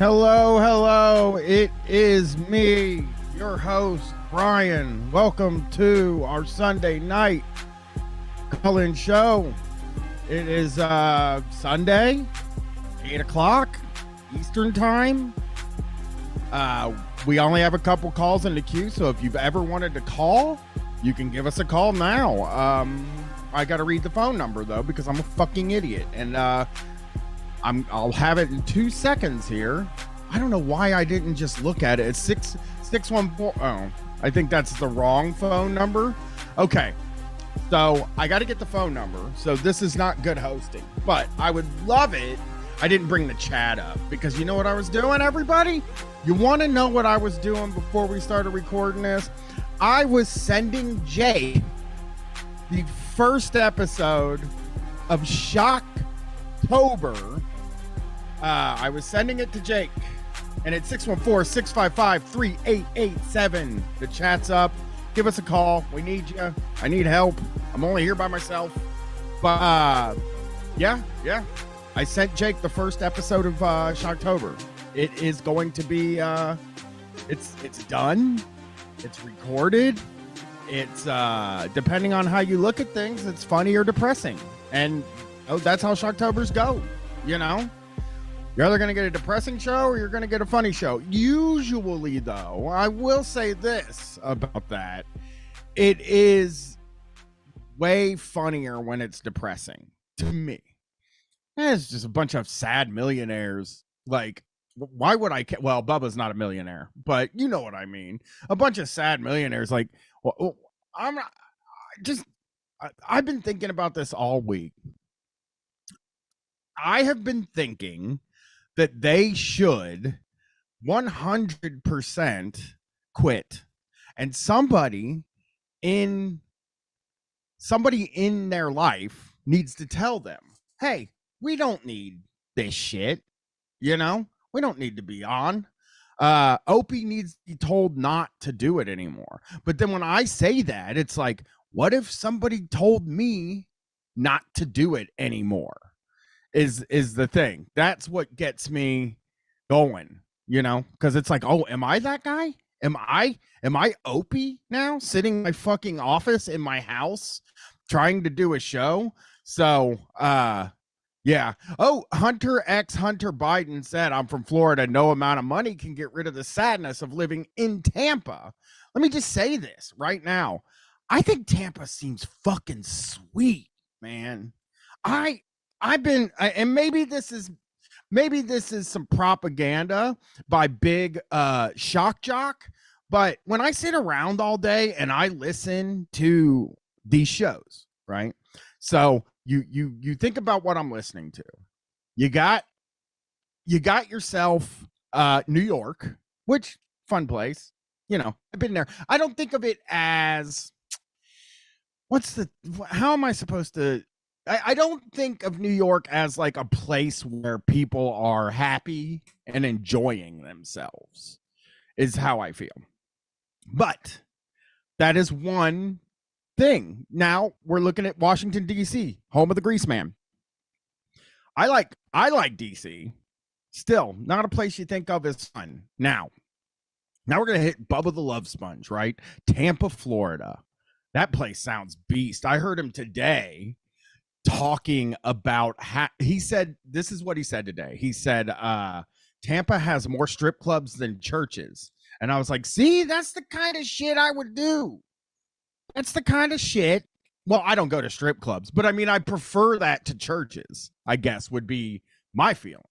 Hello, hello. It is me, your host, Brian. Welcome to our Sunday night call-in show. It is Sunday, 8 o'clock Eastern time. We only have a couple calls in the queue, so if you've ever wanted to call, you can give us a call now. I got to read the phone number, though, because I'm a fucking idiot, and I'll have it in 2 seconds here. I don't know why I didn't just look at it. It's 614. Oh, I think that's the wrong phone number. Okay. So I got to get the phone number. So this is not good hosting, but I would love it. I didn't bring the chat up because you know what I was doing, everybody? You want to know what I was doing before we started recording this? I was sending Jake the first episode of Shocktober. I was sending it to Jake, and it's 614-655-3887. The chat's up. Give us a call. We need you. I need help. I'm only here by myself. But, yeah. I sent Jake the first episode of Shocktober. It is going to be, it's done. It's recorded. It's, depending on how you look at things, it's funny or depressing. And, that's how Shocktober's go, you know? You're either going to get a depressing show or you're going to get a funny show. Usually, though, I will say this about that. It is way funnier when it's depressing to me. It's just a bunch of sad millionaires. Like, why would I? Well, Bubba's not a millionaire, but you know what I mean. A bunch of sad millionaires. Like, well, I'm not, I've been thinking about this all week. I have been thinking that they should 100% quit, and somebody in their life needs to tell them, hey, we don't need this shit, you know, we don't need to be on. Opie needs to be told not to do it anymore. But then when I say that, it's like, what if somebody told me not to do it anymore? Is the thing. That's what gets me going, you know, because it's like, oh, am I that guy? Am I Opie now, sitting in my fucking office in my house trying to do a show? So yeah. Oh, Hunter Biden said, I'm from Florida. No amount of money can get rid of the sadness of living in Tampa. Let me just say this right now. I think Tampa seems fucking sweet, man. I've been, and maybe this is some propaganda by big shock jock, but when I sit around all day and I listen to these shows, right? So you think about what I'm listening to. You got yourself New York, which fun place. You know, I've been there. I don't think of it as how am I supposed to? I don't think of New York as like a place where people are happy and enjoying themselves, is how I feel. But that is one thing. Now we're looking at Washington, D.C., home of the Grease Man. I like D.C. Still, not a place you think of as fun. Now we're going to hit Bubba the Love Sponge, right? Tampa, Florida. That place sounds beast. I heard him today talking about he said, this is what he said today. He said, Tampa has more strip clubs than churches. And I was like, see, that's the kind of shit I would do. That's the kind of shit. Well, I don't go to strip clubs, but I mean, I prefer that to churches, I guess would be my feeling.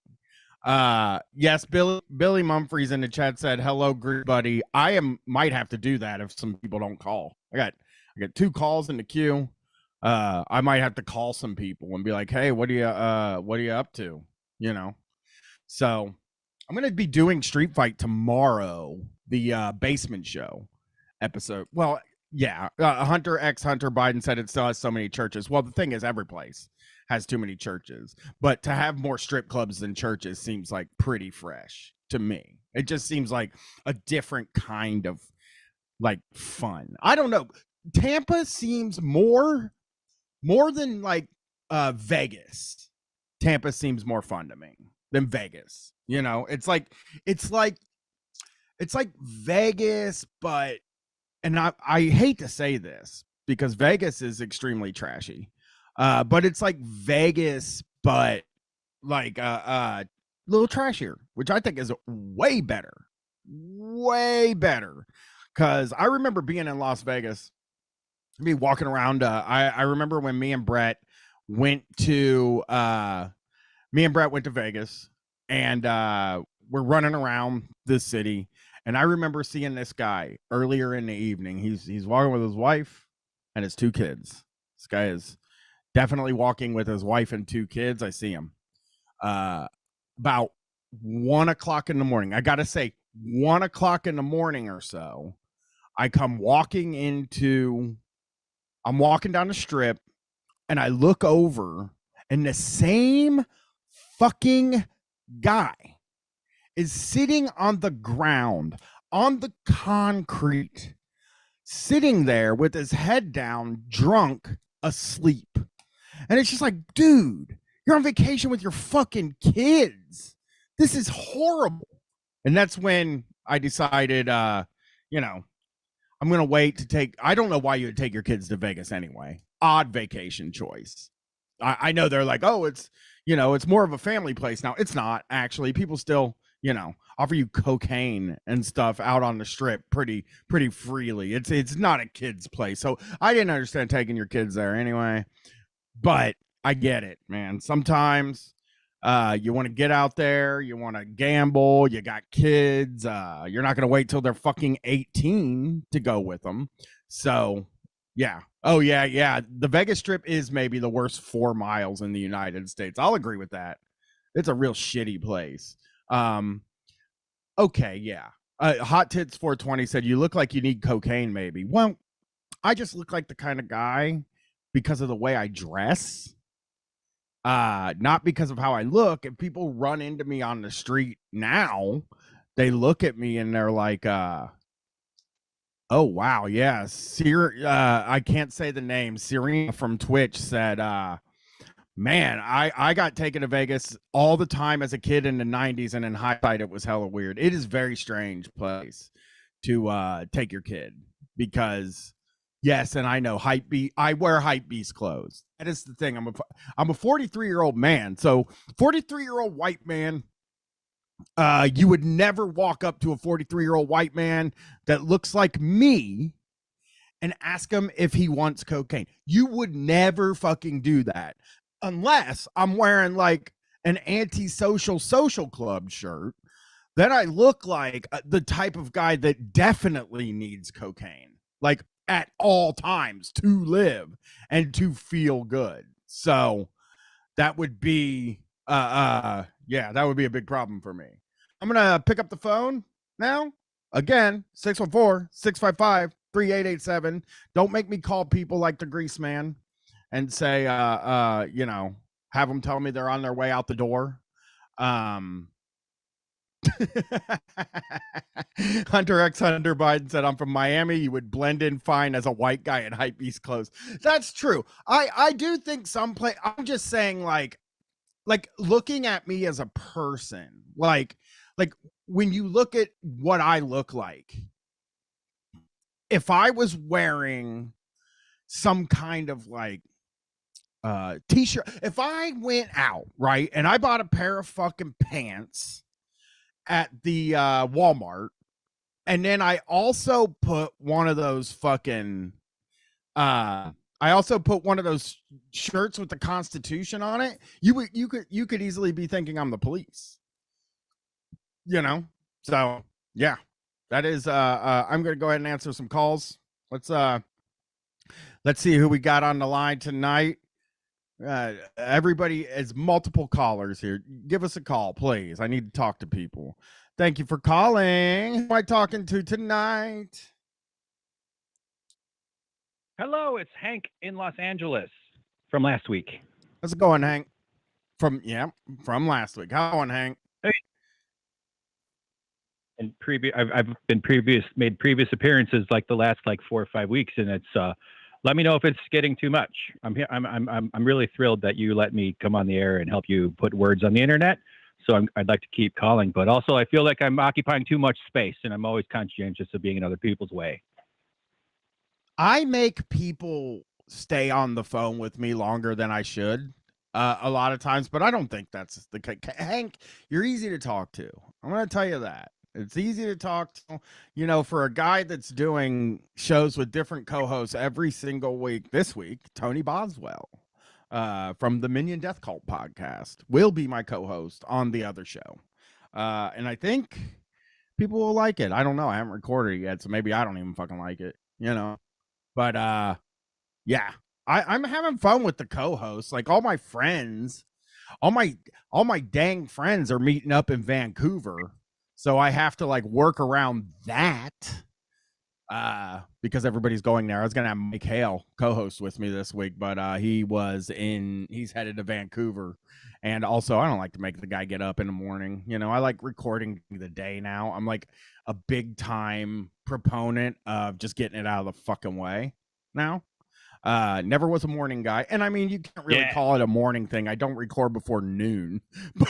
Yes, Billy Mumfreys in the chat said, hello, great buddy. Might have to do that if some people don't call. I got 2 calls in the queue. I might have to call some people and be like, hey, what are you up to? You know? So I'm going to be doing Street Fight tomorrow, the basement show episode. Well, yeah, Hunter Biden said it still has so many churches. Well, the thing is, every place has too many churches, but to have more strip clubs than churches seems like pretty fresh to me. It just seems like a different kind of like fun. I don't know. Tampa seems more than like Vegas. Tampa seems more fun to me than Vegas. You know, it's like it's like Vegas, but and I hate to say this because Vegas is extremely trashy. But it's like Vegas, but like a little trashier, which I think is way better. Way better. Cause I remember being in Las Vegas, me walking around. I remember when went to me and Brett went to Vegas and we're running around the city. And I remember seeing this guy earlier in the evening. He's walking with his wife and his two kids. This guy is definitely walking with his wife and two kids. I see him. About 1 o'clock in the morning. I gotta say, 1 o'clock in the morning or so. I'm walking down the strip and I look over and the same fucking guy is sitting on the ground, on the concrete, sitting there with his head down, drunk, asleep. And it's just like, dude, you're on vacation with your fucking kids. This is horrible. And that's when I decided, you know, I'm going to wait to take, I don't know why you would take your kids to Vegas anyway. Odd vacation choice. I know they're like, oh, it's, you know, it's more of a family place now. It's not actually. People still, you know, offer you cocaine and stuff out on the strip pretty freely. It's not a kid's place. So I didn't understand taking your kids there anyway. But I get it, man. Sometimes you want to get out there, you want to gamble, you got kids, you're not going to wait till they're fucking 18 to go with them. So, yeah. Oh, yeah. The Vegas Strip is maybe the worst 4 miles in the United States. I'll agree with that. It's a real shitty place. Okay, yeah. Hot Tits 420 said, you look like you need cocaine, maybe. Well, I just look like the kind of guy because of the way I dress. Not because of how I look. If people run into me on the street now, they look at me and they're like, oh wow, yeah. I can't say the name. Serena from Twitch said, man, I got taken to Vegas all the time as a kid in the 90s, and in hindsight, it was hella weird. It is a very strange place to take your kid because, yes, and I know I wear hype beast clothes. That is the thing. I'm a 43-year-old man, so 43-year-old white man. You would never walk up to a 43-year-old white man that looks like me and ask him if he wants cocaine. You would never fucking do that unless I'm wearing like an anti-social social club shirt. Then I look like the type of guy that definitely needs cocaine, like at all times to live and to feel good. So that would be yeah, that would be a big problem for me. I'm gonna pick up the phone now. Again, 614-655-3887. Don't make me call people like the Grease Man and say you know, have them tell me they're on their way out the door. Hunter X Hunter Biden said, I'm from Miami. You would blend in fine as a white guy in hypebeast clothes. That's true. I do think I'm just saying, like looking at me as a person, like when you look at what I look like, if I was wearing some kind of like t-shirt, if I went out, right, and I bought a pair of fucking pants at the Walmart, and then I also put one of those fucking I also put one of those shirts with the Constitution on it, you could easily be thinking I'm the police, you know. So yeah, that is I'm gonna go ahead and answer some calls. Let's see who we got on the line tonight. Everybody is multiple callers here. Give us a call, please. I need to talk to people. Thank you for calling. Who am I talking to tonight? Hello, it's Hank in Los Angeles from last week. How's it going, Hank? From last week. How on, Hank? Hey. And I've made previous appearances like the last 4 or 5 weeks, and it's let me know if it's getting too much. I'm really thrilled that you let me come on the air and help you put words on the internet. So I'd like to keep calling, but also I feel like I'm occupying too much space, and I'm always conscientious of being in other people's way. I make people stay on the phone with me longer than I should a lot of times, but I don't think that's the case. Hank, you're easy to talk to. I'm going to tell you that. It's easy to talk to, for a guy that's doing shows with different co-hosts every single week. This week, Tony Boswell from the Minion Death Cult podcast will be my co-host on the other show. And I think people will like it. I don't know. I haven't recorded it yet, so maybe I don't even fucking like it, But yeah, I'm having fun with the co-hosts. Like all my friends, all my dang friends are meeting up in Vancouver. So I have to like work around that. Because everybody's going there. I was gonna have Mike Hale co-host with me this week, but he's headed to Vancouver. And also I don't like to make the guy get up in the morning. I like recording the day now. I'm like a big time proponent of just getting it out of the fucking way now. Never was a morning guy. And I mean, you can't really call it a morning thing. I don't record before noon. But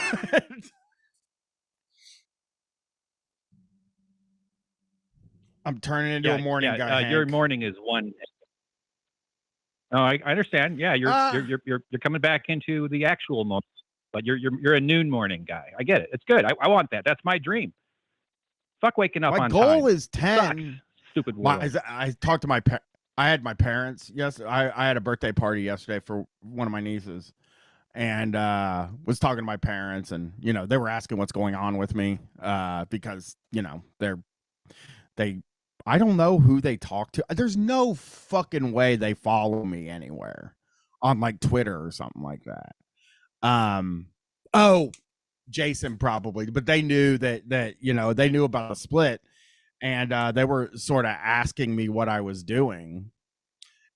I'm turning into a morning guy. Your morning is one. Oh, I understand. Yeah, you're coming back into the actual moment, but you're a noon morning guy. I get it. It's good. I want that. That's my dream. Fuck waking up on time. My goal is 10. Stupid world. I talked to I had my parents. Yes, I had a birthday party yesterday for one of my nieces, and was talking to my parents, and they were asking what's going on with me, because they I don't know who they talk to. There's no fucking way they follow me anywhere on like Twitter or something like that. Oh, Jason probably, but they knew that they knew about the split, and they were sort of asking me what I was doing,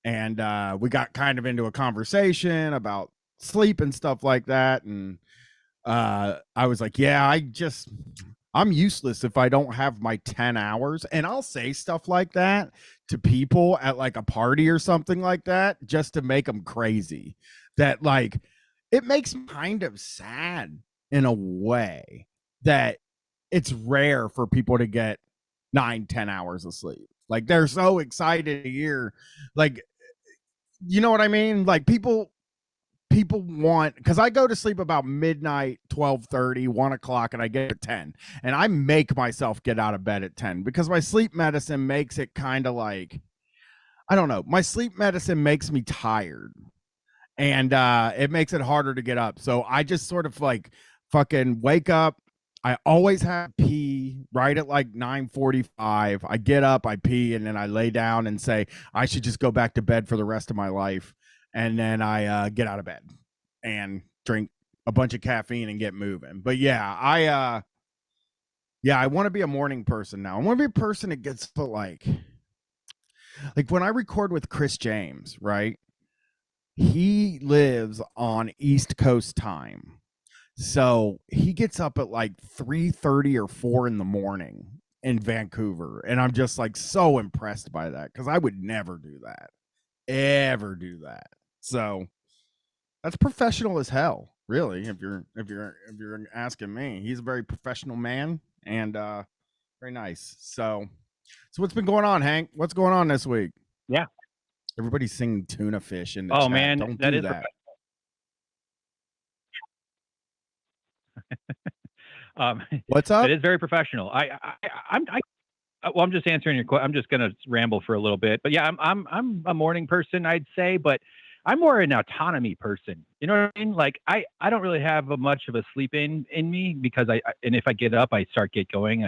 and we got kind of into a conversation about sleep and stuff like that, and I was like, yeah, I'm useless if I don't have my 10 hours. And I'll say stuff like that to people at like a party or something like that, just to make them crazy. That like, it makes me kind of sad in a way that it's rare for people to get 9-10 hours of sleep. Like they're so excited to hear, like, you know what I mean? Like people want, because I go to sleep about midnight, 12:30, 1 o'clock, and I get at 10, and I make myself get out of bed at 10 because my sleep medicine makes it kind of like, I don't know, my sleep medicine makes me tired, and it makes it harder to get up. So I just sort of like fucking wake up. I always have pee right at like 9:45. I get up, I pee, and then I lay down and say I should just go back to bed for the rest of my life. And then I get out of bed and drink a bunch of caffeine and get moving. But yeah, I want to be a morning person now. I want to be a person that gets to like when I record with Chris James, right? He lives on East Coast time. So he gets up at like 3:30 or 4 in the morning in Vancouver. And I'm just like so impressed by that, because I would never do that. Ever do that. So that's professional as hell, really. If you're asking me, he's a very professional man, and very nice. So what's been going on, Hank? What's going on this week? Yeah, everybody's singing tuna fish in the chat. Man, don't do that. What's up? It is very professional. I'm just answering your question. I'm just going to ramble for a little bit, but yeah, I'm a morning person, I'd say, but I'm more an autonomy person. You know what I mean? Like I don't really have much of a sleep in me, because and if I get up, I start going,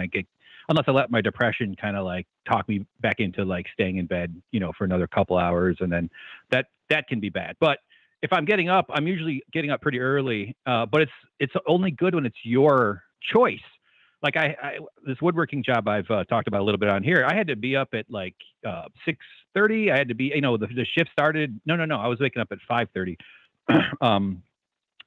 unless I let my depression kind of like talk me back into like staying in bed, for another couple hours. And then that can be bad. But if I'm getting up, I'm usually getting up pretty early. But it's only good when it's your choice. Like this woodworking job I've talked about a little bit on here, I had to be up at like 6:30. I had to be, the shift started. No. I was waking up at 5:30. I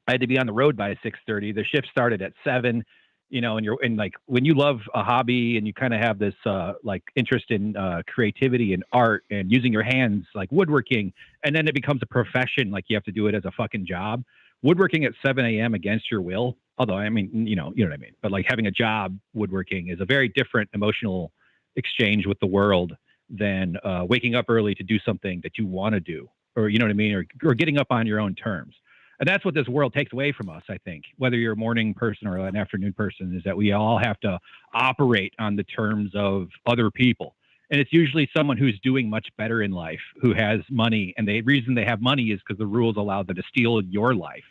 had to be on the road by 6:30. The shift started at 7. And like when you love a hobby and you kind of have this like interest in creativity and art and using your hands, like woodworking, and then it becomes a profession, like you have to do it as a fucking job. Woodworking at 7 a.m. against your will Although, I mean, you know what I mean. But like having a job woodworking is a very different emotional exchange with the world than waking up early to do something that you want to do, or you know what I mean, or getting up on your own terms. And that's what this world takes away from us, I think. Whether you're a morning person or an afternoon person, is that we all have to operate on the terms of other people. And it's usually someone who's doing much better in life, who has money, and the reason they have money is because the rules allow them to steal your life,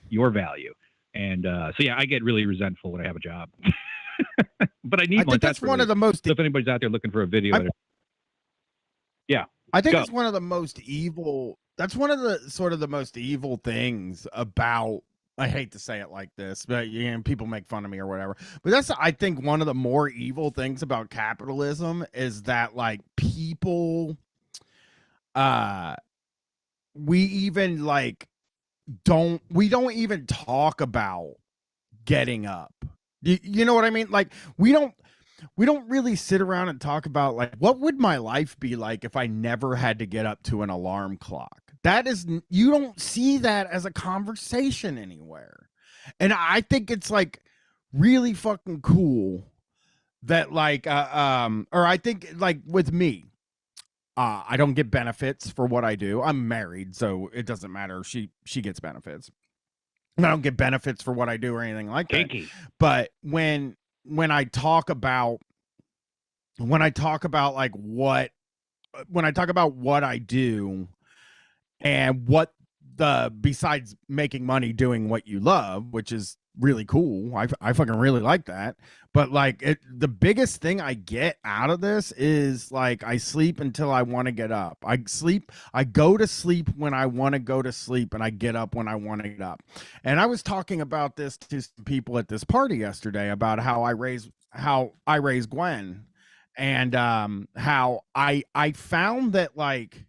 your value. And so, yeah, I get really resentful when I have a job, but I need I one. think that's one of the most. So if anybody's out there looking for a video, yeah, I think it's one of the most evil. That's one of the sort of the most evil things about. I hate to say it like this, but people make fun of me or whatever. But that's, I think, one of the more evil things about capitalism is that like people, we even like we don't even talk about getting up. You know what I mean? Like we don't really sit around and talk about like what would my life be like if I never had to get up to an alarm clock. That is, you don't see that as a conversation anywhere. And I think it's like really fucking cool that like or I think like with me, I don't get benefits for what I do. I'm married, so it doesn't matter. She gets benefits. I don't get benefits for what I do or anything like that. But when I talk about like what I do and what besides making money doing what you love, which is really cool. I fucking really like that. But like the biggest thing I get out of this is like I sleep until I want to get up. I go to sleep when I want to go to sleep, and I get up when I want to get up. And I was talking about this to some people at this party yesterday about how I raise Gwen, and how I found that like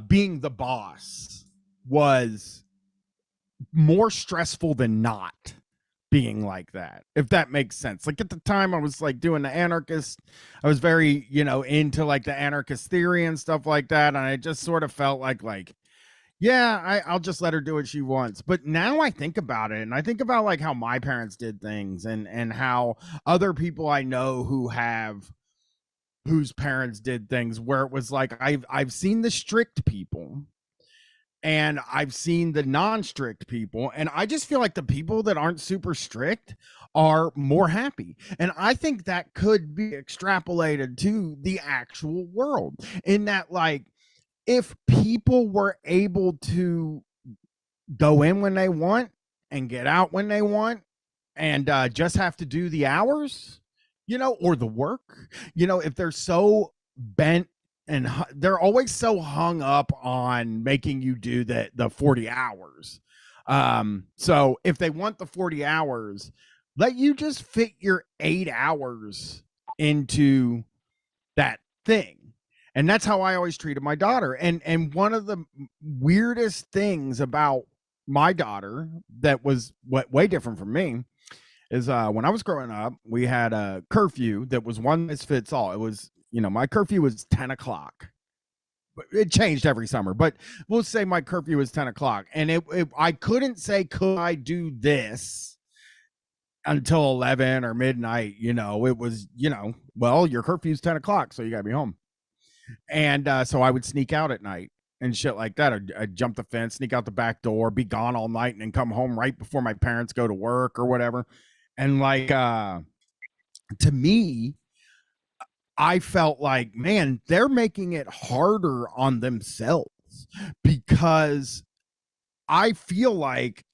being the boss was more stressful than not being like that, if that makes sense. Like at the time I was like doing the anarchist, I was very, into like the anarchist theory and stuff like that, and I just sort of felt like yeah, I'll just let her do what she wants. But now I think about it, and I think about like how my parents did things, and how other people I know whose parents did things, where it was like I've seen the strict people and I've seen the non-strict people, and I just feel like the people that aren't super strict are more happy. And I think that could be extrapolated to the actual world, in that like if people were able to go in when they want and get out when they want, and just have to do the hours, or the work, if they're so bent and they're always so hung up on making you do the 40 hours. So if they want the 40 hours, let you just fit your 8 hours into that thing. And that's how I always treated my daughter. And one of the weirdest things about my daughter that was way different from me is when I was growing up, we had a curfew that was one size fits all. It was, my curfew was 10 o'clock. It changed every summer, but we'll say my curfew was 10 o'clock. And I couldn't say, could I do this until 11 or midnight? It was, well, your curfew's 10 o'clock, so you gotta be home. And so I would sneak out at night and shit like that. I'd jump the fence, sneak out the back door, be gone all night, and then come home right before my parents go to work or whatever. And like, to me, I felt like, man, they're making it harder on themselves, because I feel like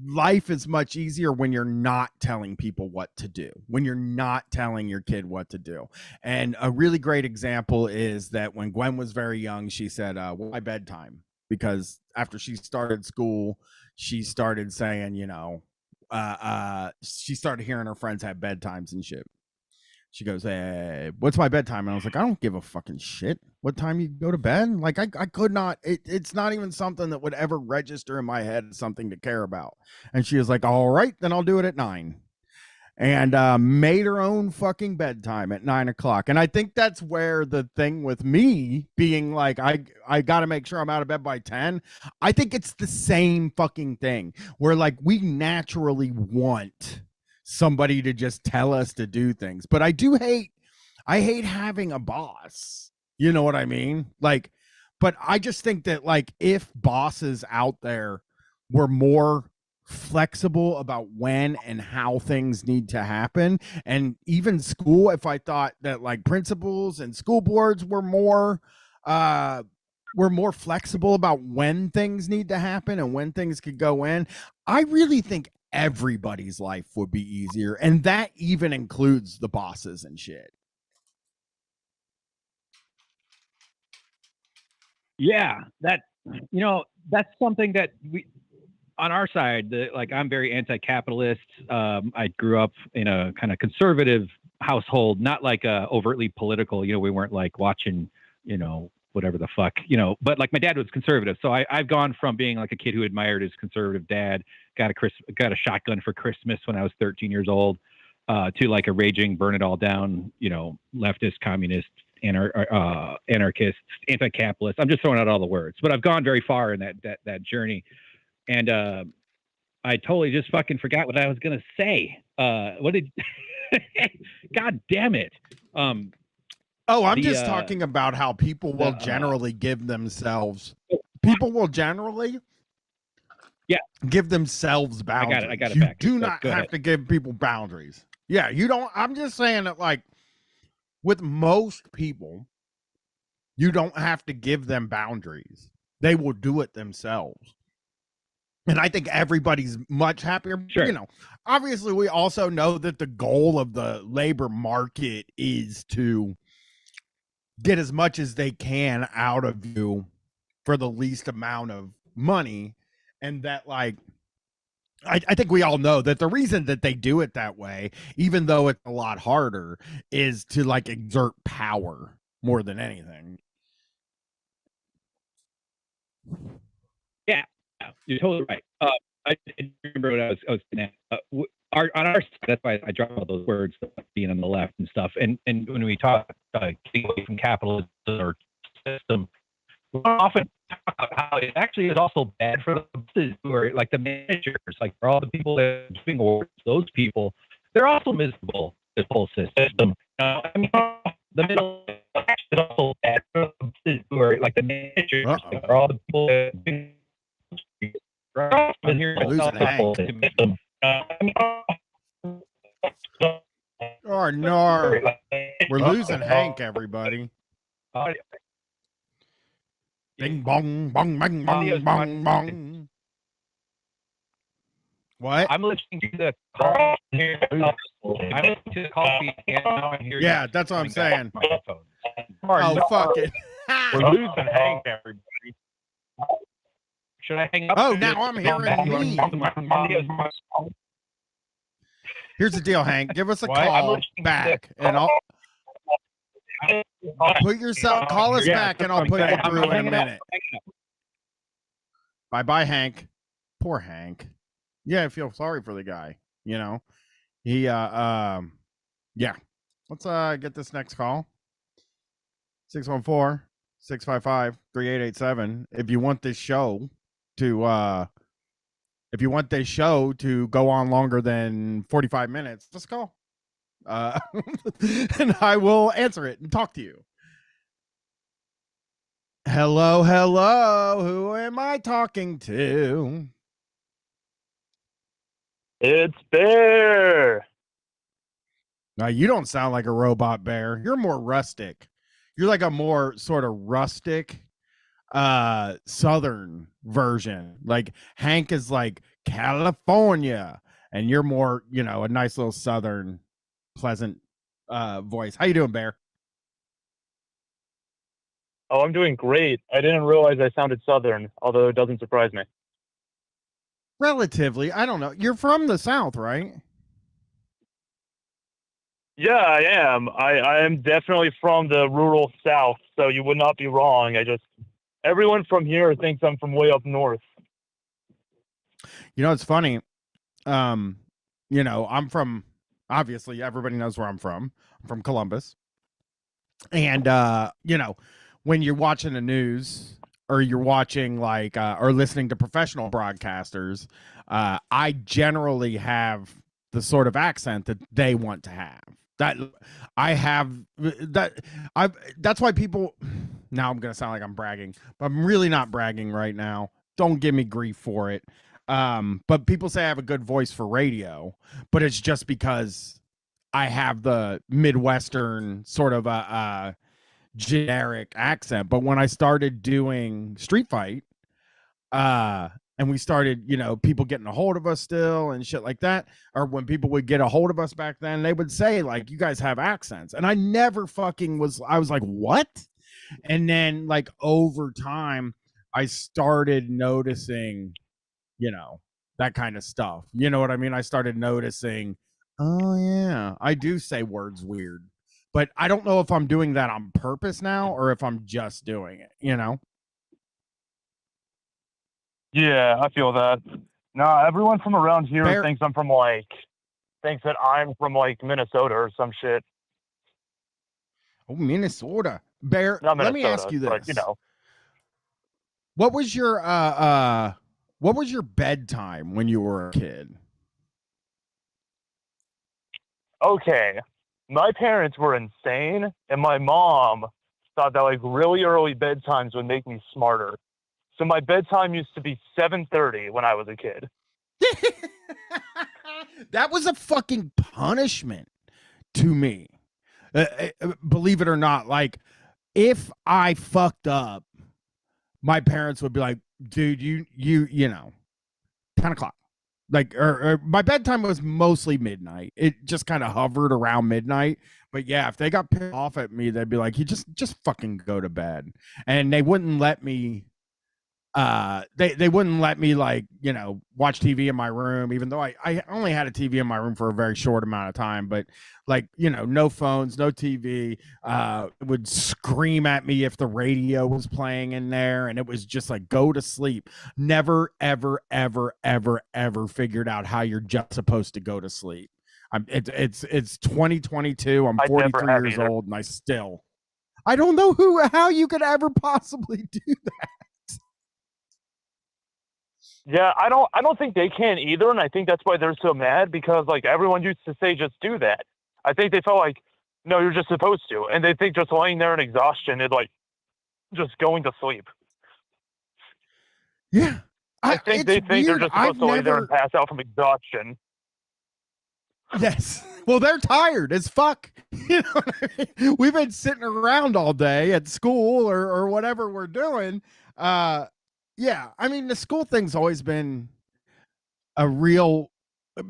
life is much easier when you're not telling people what to do, when you're not telling your kid what to do. And a really great example is that when Gwen was very young, she said, well, my bedtime, because after she started school, she started saying, she started hearing her friends have bedtimes and shit. She goes, hey, what's my bedtime? And I was like, I don't give a fucking shit what time you go to bed. Like I could not, it's not even something that would ever register in my head as something to care about. And she was like, all right, then I'll do it at 9. and made her own fucking bedtime at 9 o'clock. And I think that's where the thing with me being like, I got to make sure I'm out of bed by 10. I think it's the same fucking thing where like we naturally want somebody to just tell us to do things. But I hate having a boss. You know what I mean? Like, but I just think that like if bosses out there were more flexible about when and how things need to happen, and even school, if I thought that like principals and school boards uh were more flexible about when things need to happen and when things could go in, I really think everybody's life would be easier, and that even includes the bosses and shit. Yeah, that's something that we on our side, like I'm very anti-capitalist. I grew up in a kind of conservative household, not like overtly political. We weren't like watching, whatever the fuck, but like my dad was conservative. So I've gone from being like a kid who admired his conservative dad, got a shotgun for Christmas when I was 13 years old, to like a raging, burn it all down, leftist, communist, anarchist, anti-capitalist. I'm just throwing out all the words, but I've gone very far in that journey. And I totally just fucking forgot what I was gonna say. What did? God damn it! I'm just talking about how people will generally give themselves. People will generally, give themselves boundaries. I got it. You back. do not have to give people boundaries. Yeah, you don't. I'm just saying that, like, with most people, you don't have to give them boundaries. They will do it themselves. And I think everybody's much happier. Sure. Obviously, we also know that the goal of the labor market is to get as much as they can out of you for the least amount of money. And that, like, I think we all know that the reason that they do it that way, even though it's a lot harder, is to like exert power more than anything. Yeah, you're totally right. I remember what I was on our that's why I dropped all those words, being on the left and stuff. And when we talk getting away from capitalism or system, we often talk about how it actually is also bad for the businesses who are like the managers, like for all the people that are giving awards, those people, they're also miserable. This whole system. I mean, the middle is also bad for the businesses who are like the managers, like for all the people that are giving Oh no, we're losing Hank, everybody. Bing bong bong bang bong bong bong. What? I'm listening to the call. I'm listening to the call feed, and now I'm hearing. Yeah, that's what I'm saying. Oh fuck it. We're losing Hank, everybody. Should I hang up? Oh, now I'm hearing me. Here's the deal, Hank. Give us a call back, and I'll put yourself. Call us back, and I'll put you through in a minute. Bye, Hank. Poor Hank. Yeah, I feel sorry for the guy. He yeah. Let's get this next call. 614-655-3887. If you want this show to go on longer than 45 minutes, just call. And I will answer it and talk to you. Hello. Who am I talking to? It's Bear. Now, you don't sound like a robot, Bear. You're more rustic. You're like a more sort of rustic southern version. Like Hank is like California, and you're more, a nice little southern pleasant voice. How you doing, Bear? Oh, I'm doing great. I didn't realize I sounded southern, although it doesn't surprise me. Relatively. I don't know. You're from the South, right? Yeah, I am. I am definitely from the rural South, so you would not be wrong. Everyone from here thinks I'm from way up north. It's funny. I'm from Obviously, everybody knows where I'm from. I'm from Columbus. And you know, when you're watching the news or you're watching like or listening to professional broadcasters, I generally have the sort of accent that they want to have. That I have that I've that's why people now I'm gonna sound like I'm bragging, but I'm really not bragging right now. Don't give me grief for it. But people say I have a good voice for radio, but it's just because I have the Midwestern sort of a generic accent. But when I started doing Street Fight, and we started, you know, people getting a hold of us still and shit like that, or when people would get a hold of us back then, they would say like, "You guys have accents," and I never fucking was. I was like, "What?" And then like over time, I started noticing, you know, that kind of stuff. You know what I mean? I started noticing, oh yeah, I do say words weird. But I don't know if I'm doing that on purpose now or if I'm just doing it, you know? Yeah, I feel that. Nah, everyone from around here thinks that I'm from like Minnesota or some shit. Oh, Minnesota. Bear, Not let me Minnesota, ask you this. but you know. What was your bedtime when you were a kid? Okay. My parents were insane, and my mom thought that like really early bedtimes would make me smarter. So my bedtime used to be 7:30 when I was a kid. That was a fucking punishment to me. Believe it or not, like if I fucked up, my parents would be like, "Dude, you know, 10 o'clock." Like, or my bedtime was mostly midnight. It just kind of hovered around midnight. But yeah, if they got pissed off at me, they'd be like, "You just fucking go to bed," and they wouldn't let me they wouldn't let me like, you know, watch TV in my room, even though I only had a TV in my room for a very short amount of time. But like, you know, no phones, no TV, would scream at me if the radio was playing in there, and it was just like, go to sleep. Never ever figured out how you're just supposed to go to sleep. It's 2022. I'm 43 years old, and I don't know how you could ever possibly do that. Yeah, I don't think they can either, and I think that's why they're so mad, because like everyone used to say just do that. I think they felt like, no, you're just supposed to, and they think just laying there in exhaustion is like just going to sleep. Yeah, I think they think they're just supposed to lay there and pass out from exhaustion. Yes. Well, they're tired as fuck. You know what I mean? We've been sitting around all day at school or whatever we're doing. Yeah, I mean, the school thing's always been a real,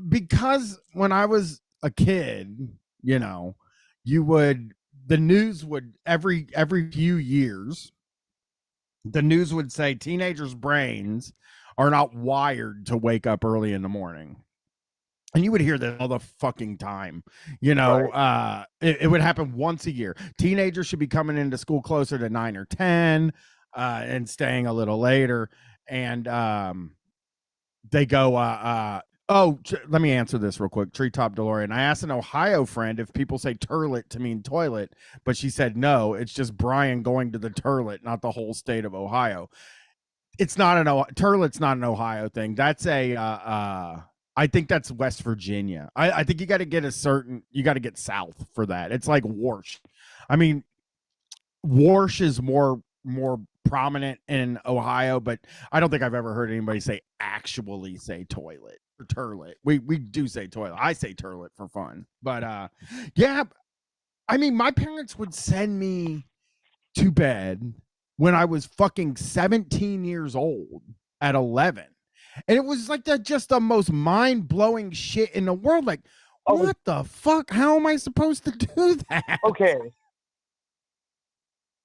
because when I was a kid, you know, the news would every few years, the news would say teenagers' brains are not wired to wake up early in the morning. And you would hear that all the fucking time, you know. Right. It would happen once a year. Teenagers should be coming into school closer to 9 or 10, and staying a little later. And they go, let me answer this real quick. Treetop DeLorean. I asked an Ohio friend if people say turlet to mean toilet, but she said no. It's just Brian going to the turlet, not the whole state of Ohio. It's not turlet's not an Ohio thing. That's I think that's West Virginia. I think you got to get south for that. It's like Warsh. I mean, Warsh is more prominent in Ohio, but I don't think I've ever heard anybody actually say toilet or turlet. We do say toilet. I say turlet for fun. But yeah, I mean, my parents would send me to bed when I was fucking 17 years old at 11. And it was like just the most mind-blowing shit in the world. Like, what the fuck? How am I supposed to do that? Okay.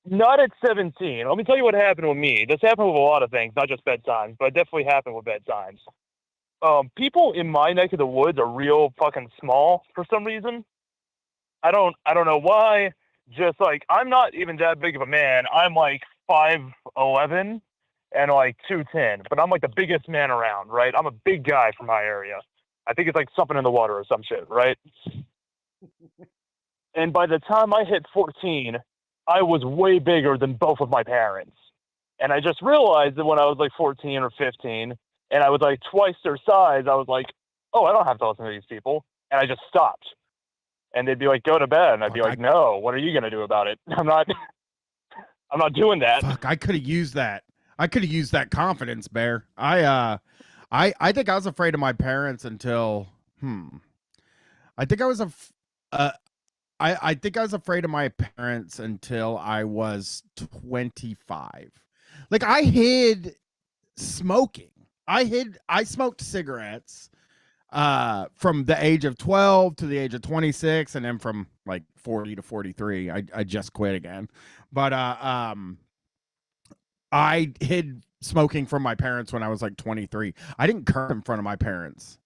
Not at 17. Let me tell you what happened with me. This happened with a lot of things, not just bedtimes, but it definitely happened with bedtimes. People in my neck of the woods are real fucking small for some reason. I don't know why. Just like, I'm not even that big of a man. I'm like 5'11" and like 210, but I'm like the biggest man around, right? I'm a big guy for my area. I think it's like something in the water or some shit, right? And by the time I hit 14, I was way bigger than both of my parents. And I just realized that when I was like 14 or 15, and I was like twice their size, I was like, oh, I don't have to listen to these people. And I just stopped. And they'd be like, go to bed. And I'd be like, no, what are you going to do about it? I'm not doing that. Fuck, I could have used that. I could have used that confidence, Bear. I think I was afraid of my parents until I think I was I think I was afraid of my parents until I was 25. Like I hid smoking. I smoked cigarettes from the age of 12 to the age of 26, and then from like 40 to 43 I just quit again. But I hid smoking from my parents when I was like 23. I didn't curse in front of my parents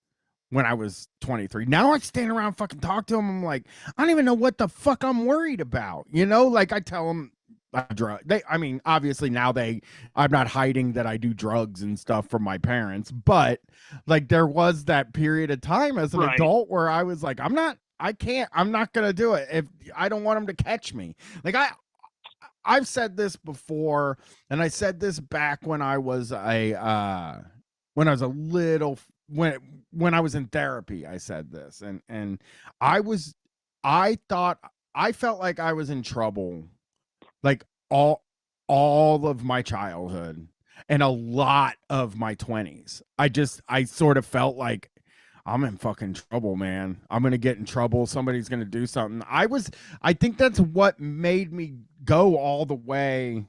when I was 23. Now I stand around fucking talk to them. I'm like, I don't even know what the fuck I'm worried about. You know, like I tell them I mean, obviously now I'm not hiding that I do drugs and stuff from my parents, but like there was that period of time as an adult where I was like, I'm not going to do it if I don't want them to catch me. Like I've said this before, and I said this back when I was a little when I was in therapy. I said this, and I felt like I was in trouble, like all of my childhood and a lot of my 20s. I sort of felt like I'm in fucking trouble, man. I'm going to get in trouble. Somebody's going to do something. I think that's what made me go all the way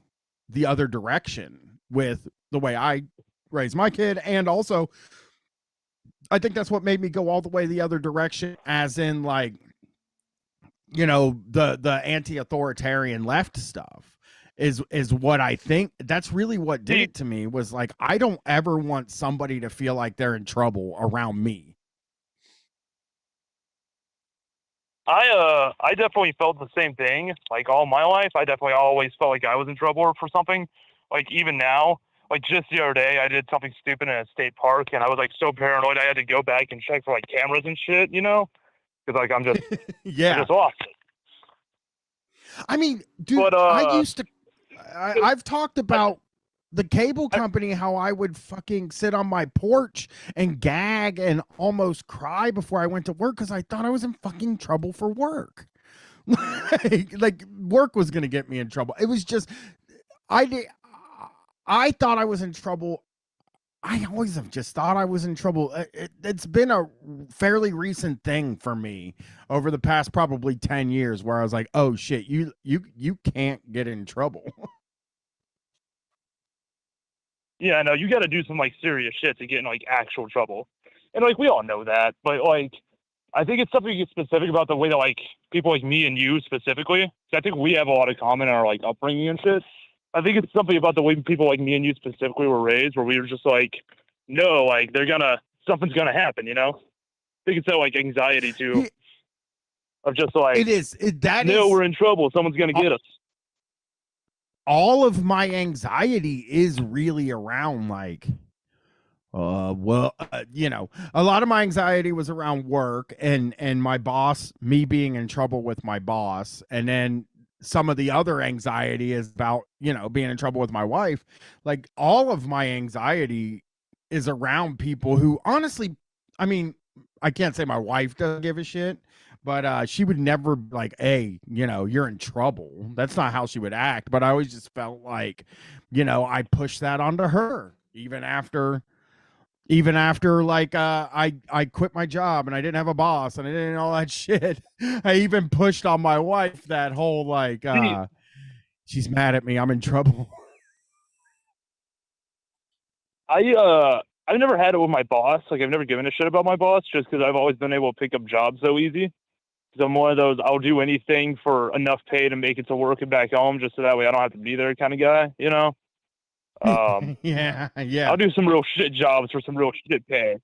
the other direction with the way I raised my kid. And also, I think that's what made me go all the way the other direction, as in like, you know, the anti-authoritarian left stuff is what I think. That's really what did it to me, was like, I don't ever want somebody to feel like they're in trouble around me. I definitely felt the same thing. Like all my life, I definitely always felt like I was in trouble for something. Like even now, like just the other day, I did something stupid in a state park, and I was like so paranoid I had to go back and check for like cameras and shit, you know, because like I'm just yeah, I just lost it. I mean, dude, but, I've talked about the cable company, how I would fucking sit on my porch and gag and almost cry before I went to work because I thought I was in fucking trouble for work. like work was gonna get me in trouble. It was just I thought I was in trouble. I always have just thought I was in trouble. It's been a fairly recent thing for me over the past probably 10 years where I was like, oh shit, you can't get in trouble. Yeah, no, you got to do some like serious shit to get in like actual trouble, and like we all know that. But like, I think it's something specific about the way that like people like me and you specifically. I think we have a lot of common in our like upbringing and shit. I think it's something about the way people like me and you specifically were raised, where we were just like, no, like something's gonna happen, you know. I think it's that like anxiety too, of just like we're in trouble, someone's gonna get us. All of my anxiety is really around like you know, a lot of my anxiety was around work and my boss, me being in trouble with my boss, and then some of the other anxiety is about, you know, being in trouble with my wife. Like all of my anxiety is around people who honestly, I mean, I can't say my wife doesn't give a shit, but she would never like, hey, you know, you're in trouble. That's not how she would act. But I always just felt like, you know, I pushed that onto her even after like I quit my job and I didn't have a boss and I didn't all that shit. I even pushed on my wife that whole like she's mad at me, I'm in trouble. I've never had it with my boss. Like I've never given a shit about my boss, just because I've always been able to pick up jobs so easy. Because I'm one of those, I'll do anything for enough pay to make it to work and back home, just so that way I don't have to be there kind of guy, you know? Yeah. I'll do some real shit jobs for some real shit pay.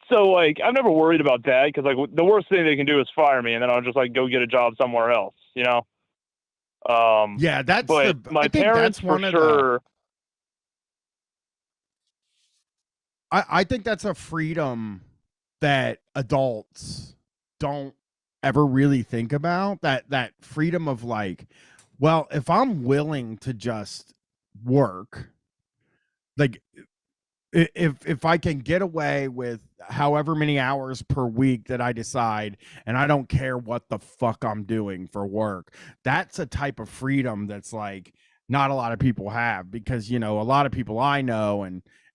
So like, I've never worried about that, because like the worst thing they can do is fire me, and then I'll just like go get a job somewhere else, you know? Yeah, that's my parents for sure. I think that's a freedom that adults don't ever really think about, that freedom of like, well, if I'm willing to just work, like if I can get away with however many hours per week that I decide, and I don't care what the fuck I'm doing for work, that's a type of freedom that's like not a lot of people have, because a lot of people I know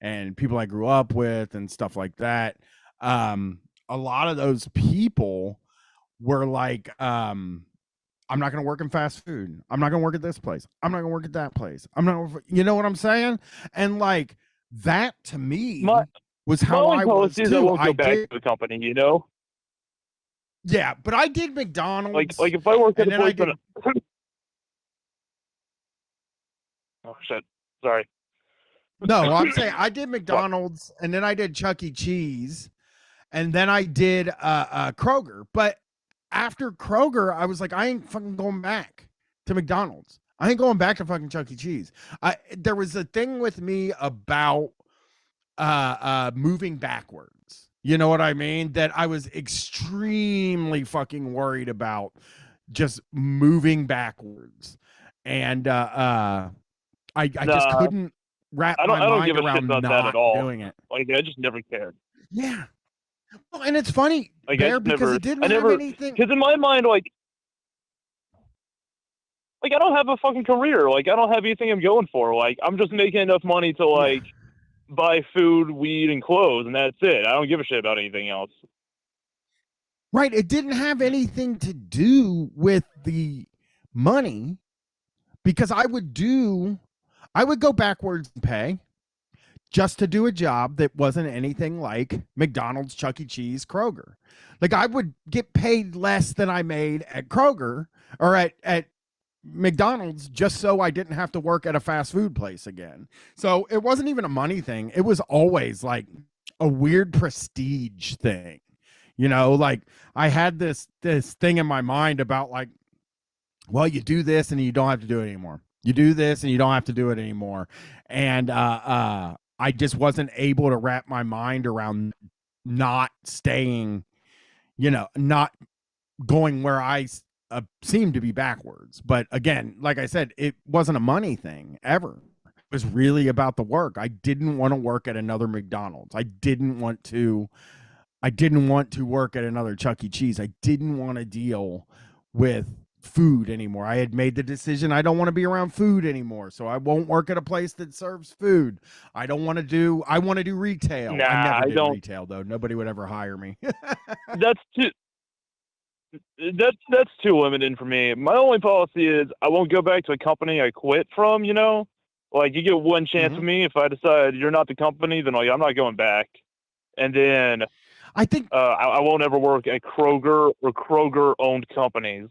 and people I grew up with and stuff like that, a lot of those people were like, I'm not going to work in fast food. I'm not going to work at this place. I'm not going to work at that place. I'm not, you know what I'm saying? And like that to My me was my how only I was policy is I too. won't go I back did, to the company. You know, yeah, but I did like McDonald's if I worked at and a then I place did, that oh shit, sorry. no, I'm saying I did McDonald's and then I did Chuck E. Cheese and then I did Kroger. But after Kroger, I was like, I ain't fucking going back to McDonald's. I ain't going back to fucking Chuck E. Cheese. There was a thing with me about moving backwards. You know what I mean? That I was extremely fucking worried about just moving backwards. And I just Nah, couldn't wrap I my don't give mind a shit around about that not at all. doing it. Like I just never cared. Yeah. Well, and it's funny, Like I Bear, just because never, it didn't I have never, anything. because in my mind, like I don't have a fucking career. Like I don't have anything I'm going for. Like I'm just making enough money to Yeah. like buy food, weed, and clothes, and that's it. I don't give a shit about anything else. Right. It didn't have anything to do with the money, because I would go backwards and pay just to do a job that wasn't anything like McDonald's, Chuck E. Cheese, Kroger. Like I would get paid less than I made at Kroger or at McDonald's just so I didn't have to work at a fast food place again. So it wasn't even a money thing. It was always like a weird prestige thing. Like I had this thing in my mind about like, well, you do this and you don't have to do it anymore. You do this and you don't have to do it anymore. And I just wasn't able to wrap my mind around not staying, not going where I seemed to be backwards. But again, like I said, it wasn't a money thing ever. It was really about the work. I didn't want to work at another McDonald's. I didn't want to work at another Chuck E. Cheese. I didn't want to deal with food anymore. I had made the decision I don't want to be around food anymore. So I won't work at a place that serves food. I want to do retail. Nah, I never I did don't. retail though. Nobody would ever hire me. That's too. That's too limited for me. My only policy is I won't go back to a company I quit from. You know, like you get one chance with me. If I decide you're not the company, then like I'm not going back. And then I think I won't ever work at Kroger or Kroger-owned companies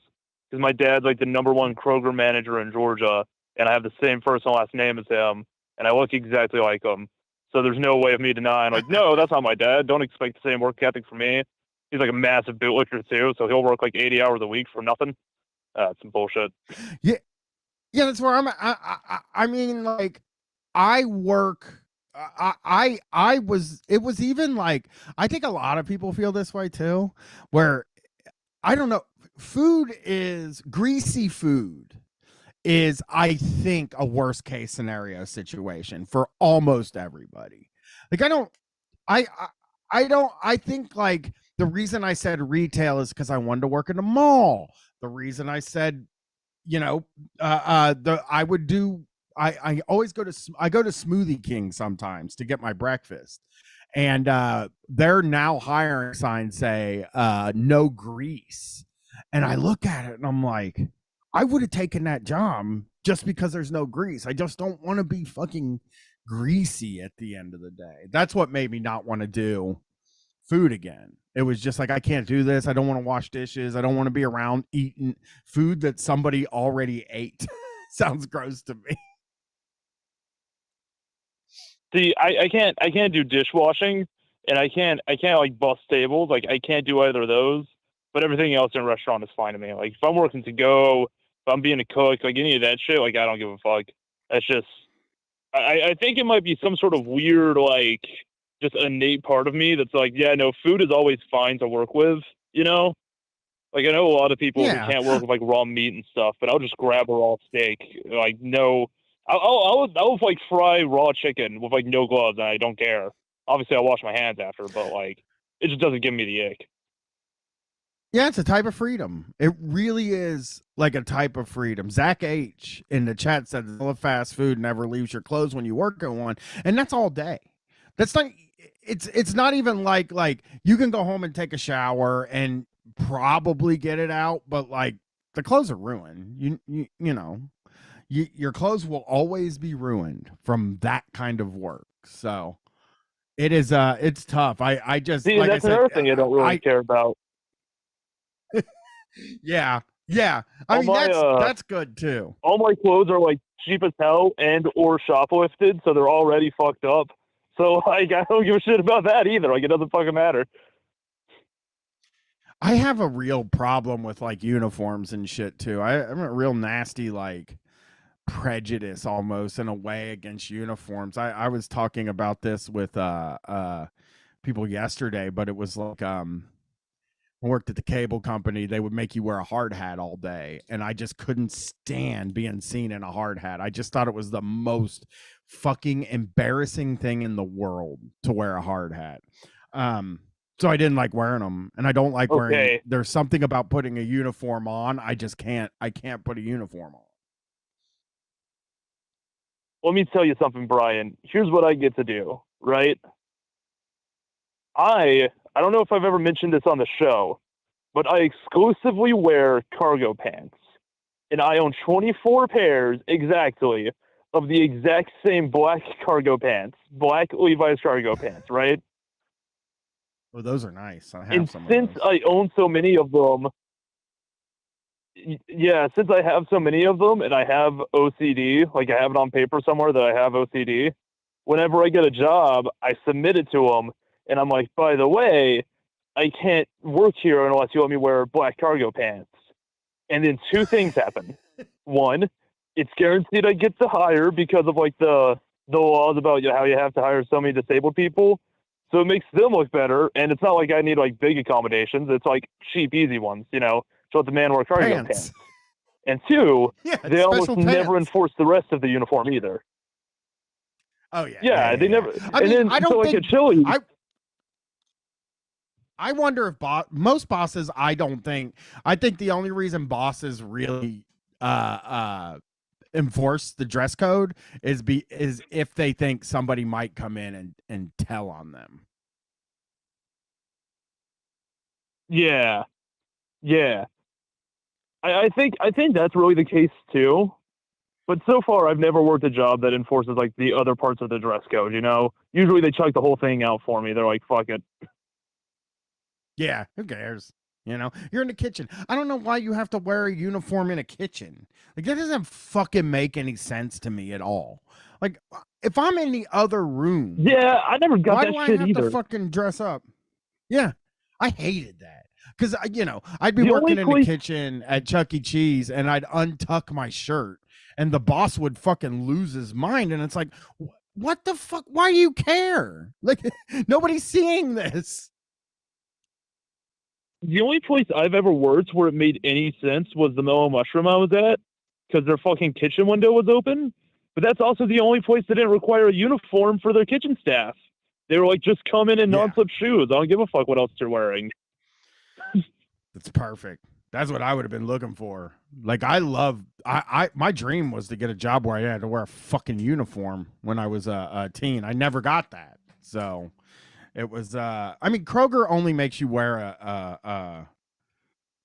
because my dad's like the #1 Kroger manager in Georgia, and I have the same first and last name as him, and I look exactly like him. So there's no way of me denying, like, no, that's not my dad. Don't expect the same work ethic from me. He's like a massive bootlicker too, so he'll work like 80 hours a week for nothing. Some bullshit. yeah, that's where I'm at. I mean, like, I work. I was. It was even like I think a lot of people feel this way too, where I don't know. Food is greasy food is, I think, a worst case scenario situation for almost everybody. Like I don't. I think like the reason I said retail is because I wanted to work in a mall. The reason I said, the I would do. I always go to Smoothie King sometimes to get my breakfast, and their now hiring signs say no grease, and I look at it and I'm like, I would have taken that job just because there's no grease. I just don't want to be fucking greasy at the end of the day. That's what made me not want to do food again. It was just like, I can't do this. I don't want to wash dishes. I don't want to be around eating food that somebody already ate. Sounds gross to me. See, I can't do dishwashing, and I can't like bust tables. Like I can't do either of those. But everything else in a restaurant is fine to me. Like if I'm working to go, if I'm being a cook, like any of that shit, like I don't give a fuck. That's just I think it might be some sort of weird like just innate part of me that's like, yeah, no, food is always fine to work with, you know? Like, I know a lot of people who Yeah. can't work with like raw meat and stuff, but I'll just grab a raw steak. Like, no, I'll like fry raw chicken with like no gloves, and I don't care. Obviously, I'll wash my hands after, but like, it just doesn't give me the ick. Yeah, it's a type of freedom. It really is like a type of freedom. Zach H in the chat said the fast food never leaves your clothes when you work at one, and that's all day. That's not. It's not even like you can go home and take a shower and probably get it out, but like the clothes are ruined. You know, your clothes will always be ruined from that kind of work. So it is. It's tough. I just See, like I that's said. another thing I don't really care about. Yeah. I All mean, my that's good too. all my clothes are like cheap as hell and or shoplifted, so they're already fucked up. So like, I don't give a shit about that either. Like, it doesn't fucking matter. I have a real problem with like uniforms and shit too. I'm a real nasty like prejudice almost in a way against uniforms. I was talking about this with people yesterday, but it was like I worked at the cable company. They would make you wear a hard hat all day, and I just couldn't stand being seen in a hard hat. I just thought it was the most fucking embarrassing thing in the world to wear a hard hat. So I didn't like wearing them, and I don't like wearing. Okay. There's something about putting a uniform on. I just can't. I can't put a uniform on. Let me tell you something, Brian. Here's what I get to do, right? I don't know if I've ever mentioned this on the show, but I exclusively wear cargo pants. And I own 24 pairs exactly of the exact same black cargo pants, black Levi's cargo pants, right? Well, those are nice. I have And some since of those. I own so many of them, yeah, since I have so many of them and I have OCD, like I have it on paper somewhere that I have OCD, whenever I get a job, I submit it to them, and I'm like, by the way, I can't work here unless you let me wear black cargo pants. And then two things happen. One, it's guaranteed I get to hire because of like the laws about how you have to hire so many disabled people. So it makes them look better, and it's not like I need like big accommodations. It's like cheap, easy ones, you know. So let the man wear cargo pants. And two, Yeah, they almost never pants. enforce the rest of the uniform either. Oh yeah. Yeah, they never. I mean, I don't think at Chili's, I wonder if most bosses. I think the only reason bosses really enforce the dress code is if they think somebody might come in and tell on them. Yeah. I think that's really the case too. But so far, I've never worked a job that enforces like the other parts of the dress code. You know, usually they chuck the whole thing out for me. They're like, "Fuck it." Yeah, who cares? You know, you're in the kitchen. I don't know why you have to wear a uniform in a kitchen. Like that doesn't fucking make any sense to me at all. Like if I'm in the other room, Yeah, I never got why that do I shit have either. to fucking dress up? Yeah, I hated that because I'd be The working only in the kitchen at Chuck E. Cheese and I'd untuck my shirt and the boss would fucking lose his mind, and it's like, what the fuck? Why do you care? Like nobody's seeing this. The only place I've ever worked where it made any sense was the Mellow Mushroom I was at, because their fucking kitchen window was open. But that's also the only place that didn't require a uniform for their kitchen staff. They were like, just come in non-slip shoes. I don't give a fuck what else you're wearing. That's perfect. That's what I would have been looking for. Like I my dream was to get a job where I had to wear a fucking uniform when I was a teen. I never got that. So it was I mean Kroger only makes you wear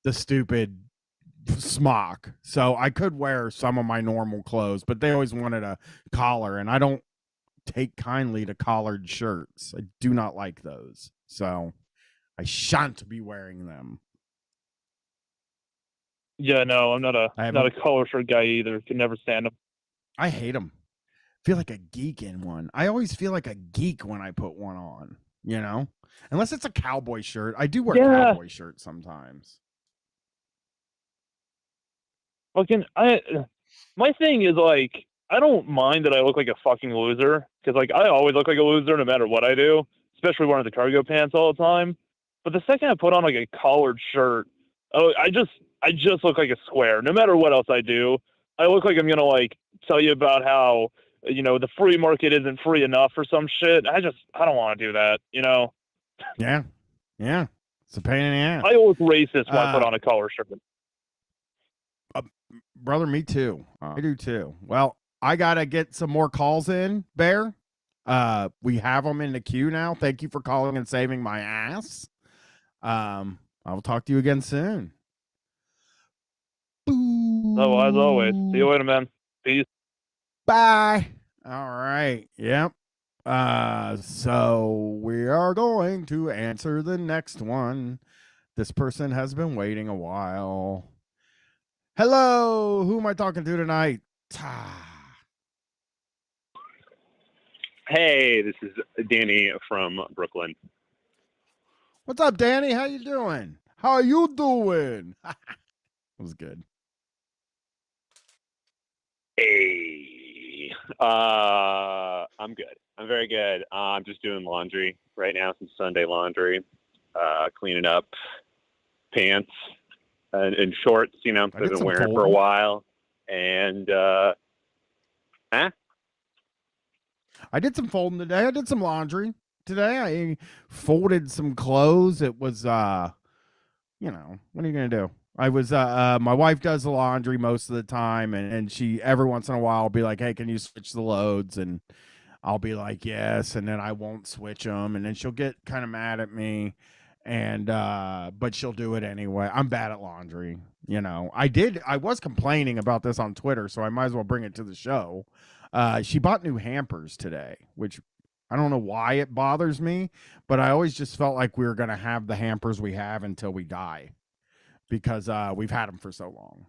the stupid smock. So I could wear some of my normal clothes, but they always wanted a collar, and I don't take kindly to collared shirts. I do not like those. So I shan't be wearing them. Yeah, no, I'm not a collar shirt guy either. Can never stand them. I hate them. Feel like a geek in one. I always feel like a geek when I put one on, you know? Unless it's a cowboy shirt. I do wear cowboy shirts sometimes. My thing is like, I don't mind that I look like a fucking loser, because like I always look like a loser no matter what I do, especially wearing the cargo pants all the time. But the second I put on like a collared shirt, Oh, I just look like a square. No matter what else I do, I look like I'm gonna like tell you about how the free market isn't free enough or some shit. I don't want to do that. Yeah. It's a pain in the ass. I look racist when I put on a collar shirt. Brother, me too. I do too. Well, I gotta get some more calls in, Bear. We have them in the queue now. Thank you for calling and saving my ass. I will talk to you again soon. Oh, as always. See you later, man. Peace. Bye. All right. Yep. So we are going to answer the next one. This person has been waiting a while. Hello, who am I talking to tonight? Hey, this is Danny from Brooklyn. What's up, Danny? How you doing? How are you doing? That was good. Hey, I'm good. I'm very good. I'm just doing laundry right now, some Sunday laundry, cleaning up pants and shorts, that I've been wearing for a while. And, I did some folding today. I did some laundry today. I folded some clothes. It was, what are you going to do? I was, my wife does the laundry most of the time, and she every once in a while will be like, hey, can you switch the loads? And I'll be like, yes. And then I won't switch them. And then she'll get kind of mad at me. And, but she'll do it anyway. I'm bad at laundry. I was complaining about this on Twitter, so I might as well bring it to the show. She bought new hampers today, which I don't know why it bothers me, but I always just felt like we were going to have the hampers we have until we die because we've had them for so long.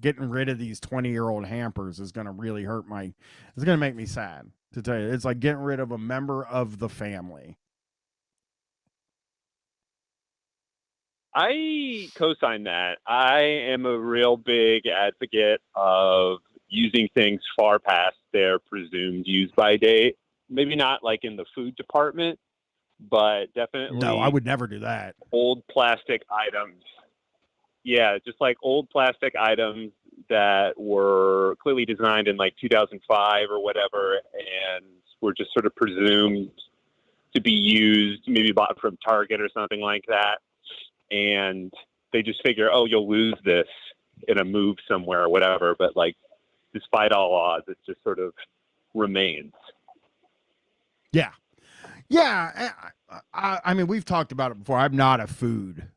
Getting rid of these 20-year-old hampers is going to really hurt it's going to make me sad, to tell you. It's like getting rid of a member of the family. I co-sign that. I am a real big advocate of using things far past their presumed use-by date. Maybe not like in the food department, but definitely. No, I would never do that. Old plastic items. Yeah, just like old plastic items that were clearly designed in like 2005 or whatever, and were just sort of presumed to be used, maybe bought from Target or something like that. And they just figure, oh, you'll lose this in a move somewhere or whatever. But like, despite all odds, it just sort of remains. Yeah. Yeah. I mean, we've talked about it before. I'm not a food.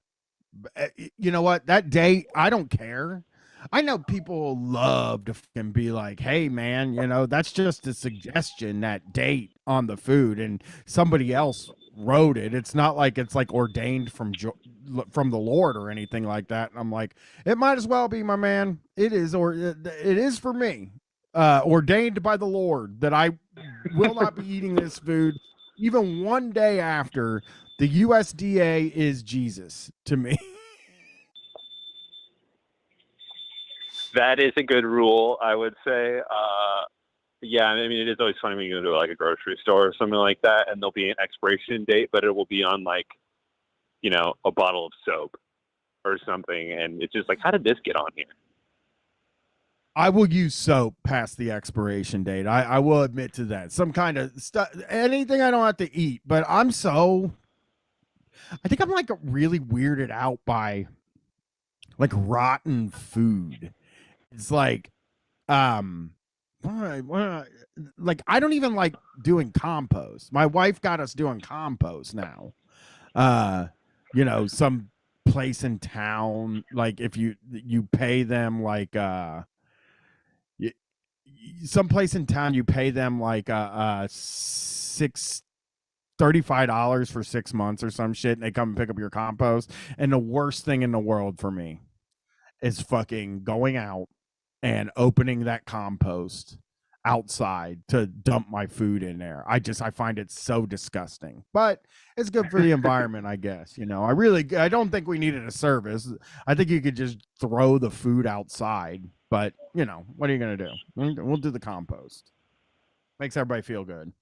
You know what? That date, I don't care. I know people love to fucking be like, hey, man, that's just a suggestion, that date on the food, and somebody else wrote it. It's not like it's like ordained from the Lord or anything like that. And I'm like, it might as well be, my man. It is, or it is for me, ordained by the Lord that I will not be eating this food even one day after the USDA is Jesus to me. That is a good rule, I would say. Yeah, I mean, it is always funny when you go to like a grocery store or something like that, and there'll be an expiration date, but it will be on like, a bottle of soap or something, and it's just like, how did this get on here? I will use soap past the expiration date. I will admit to that. Some kind of stuff, anything I don't have to eat. But I think I'm like really weirded out by like rotten food. It's like, like I don't even like doing compost. My wife got us doing compost now. Some place in town, like if you pay them like someplace in town, you pay them like $35 for 6 months or some shit, and they come and pick up your compost. And the worst thing in the world for me is fucking going out and opening that compost outside to dump my food in there. I find it so disgusting, but it's good for the environment, I guess. I don't think we needed a service. I think you could just throw the food outside, but what are you going to do? We'll do the compost. Makes everybody feel good.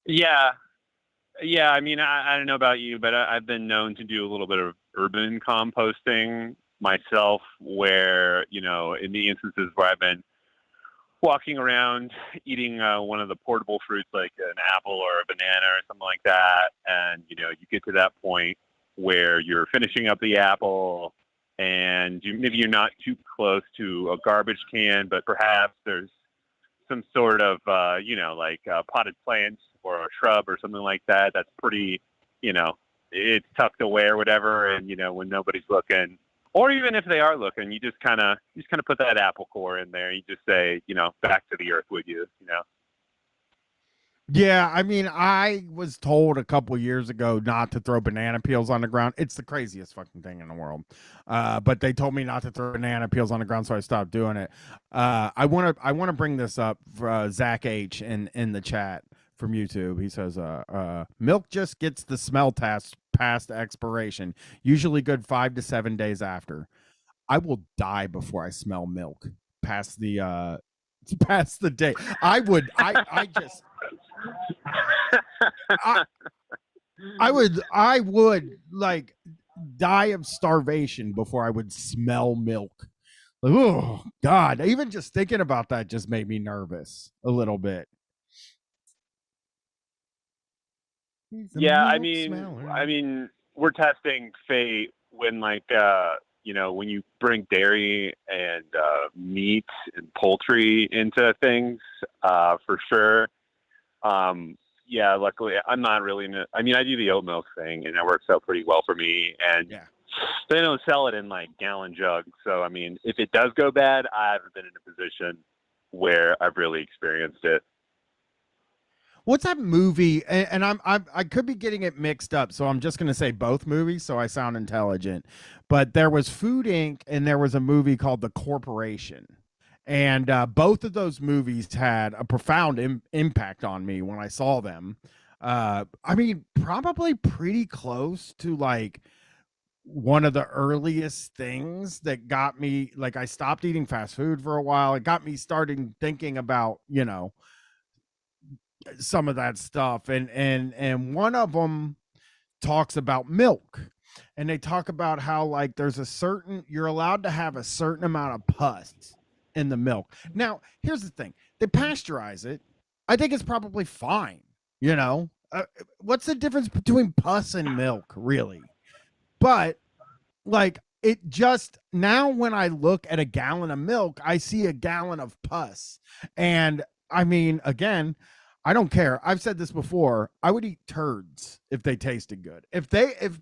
Yeah. I mean, I don't know about you, but I've been known to do a little bit of urban composting myself, where, you know, in the instances where I've been walking around eating one of the portable fruits like an apple or a banana or something like that, and, you know, you get to that point where you're finishing up the apple and maybe you're not too close to a garbage can, but perhaps there's some sort of, you know, like potted plants or a shrub or something like that. That's pretty, you know, it's tucked away or whatever. And, you know, when nobody's looking, or even if they are looking, you just kind of put that apple core in there. You just say, you know, back to the earth with you, you know? Yeah, I mean, I was told a couple years ago not to throw banana peels on the ground. It's the craziest fucking thing in the world. But they told me not to throw banana peels on the ground, so I stopped doing it. I want to bring this up for Zach H in the chat from YouTube. He says, milk just gets the smell test past expiration, usually good 5 to 7 days after. I will die before I smell milk past the day. I just I would like die of starvation before I would smell milk. Like, oh God, even just thinking about that just made me nervous a little bit. Yeah, I mean, we're testing fate when, like, you know, when you bring dairy and meat and poultry into things, for sure. Yeah, luckily I'm not really I mean, I do the oat milk thing and it works out pretty well for me, and Yeah. they don't sell it in like gallon jugs. So, I mean, if it does go bad, I haven't been in a position where I've really experienced it. What's that movie? And I could be getting it mixed up, so I'm just gonna say both movies so I sound intelligent. But there was Food Inc. and there was a movie called The Corporation. And both of those movies had a profound impact on me when I saw them. I mean, probably pretty close to like one of the earliest things that got me, like, I stopped eating fast food for a while. It got me starting thinking about, you know, some of that stuff. And one of them talks about milk. And they talk about how, like, you're allowed to have a certain amount of pus in the milk. Now, here's the thing. They pasteurize it. I think it's probably fine, you know? What's the difference between pus and milk, really? But, like, it just, now when I look at a gallon of milk, I see a gallon of pus. And I mean, again, I don't care. I've said this before. I would eat turds if they tasted good. If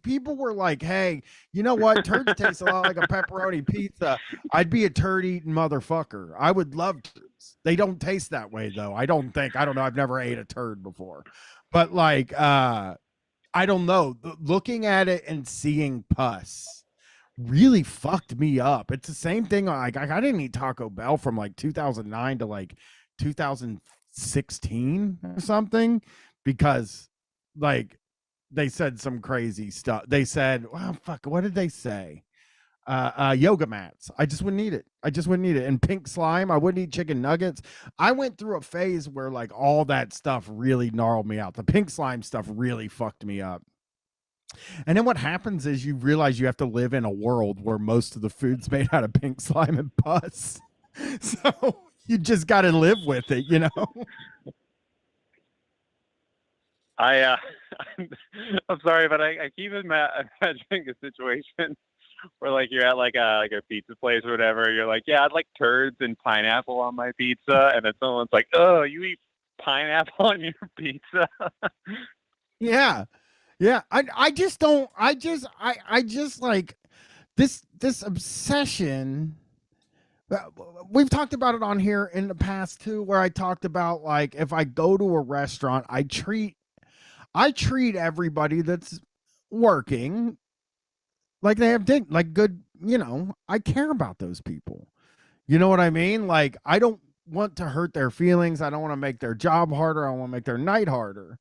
people were like, hey, you know what? Turds taste a lot like a pepperoni pizza. I'd be a turd eating motherfucker. I would love turds. They don't taste that way though. I don't know. I've never ate a turd before. But like, I don't know. Looking at it and seeing pus really fucked me up. It's the same thing. Like, I didn't eat Taco Bell from like 2009 to like 2016 or something, because like they said some crazy stuff. They said, well, fuck, what did they say? Yoga mats. I just wouldn't eat it. And pink slime. I wouldn't eat chicken nuggets. I went through a phase where like all that stuff really gnarled me out. The pink slime stuff really fucked me up. And then what happens is you realize you have to live in a world where most of the food's made out of pink slime and pus. So you just got to live with it, you know? I'm sorry, but I keep imagining a situation where, like, you're at like a pizza place or whatever. You're like, yeah, I'd like turds and pineapple on my pizza, and then someone's like, oh, you eat pineapple on your pizza? Yeah. I just like this obsession. We've talked about it on here in the past too, where I talked about, like, if I go to a restaurant, I treat everybody that's working like they have like good, you know, I care about those people. You know what I mean? Like, I don't want to hurt their feelings. I don't want to make their job harder. I want to make their night harder.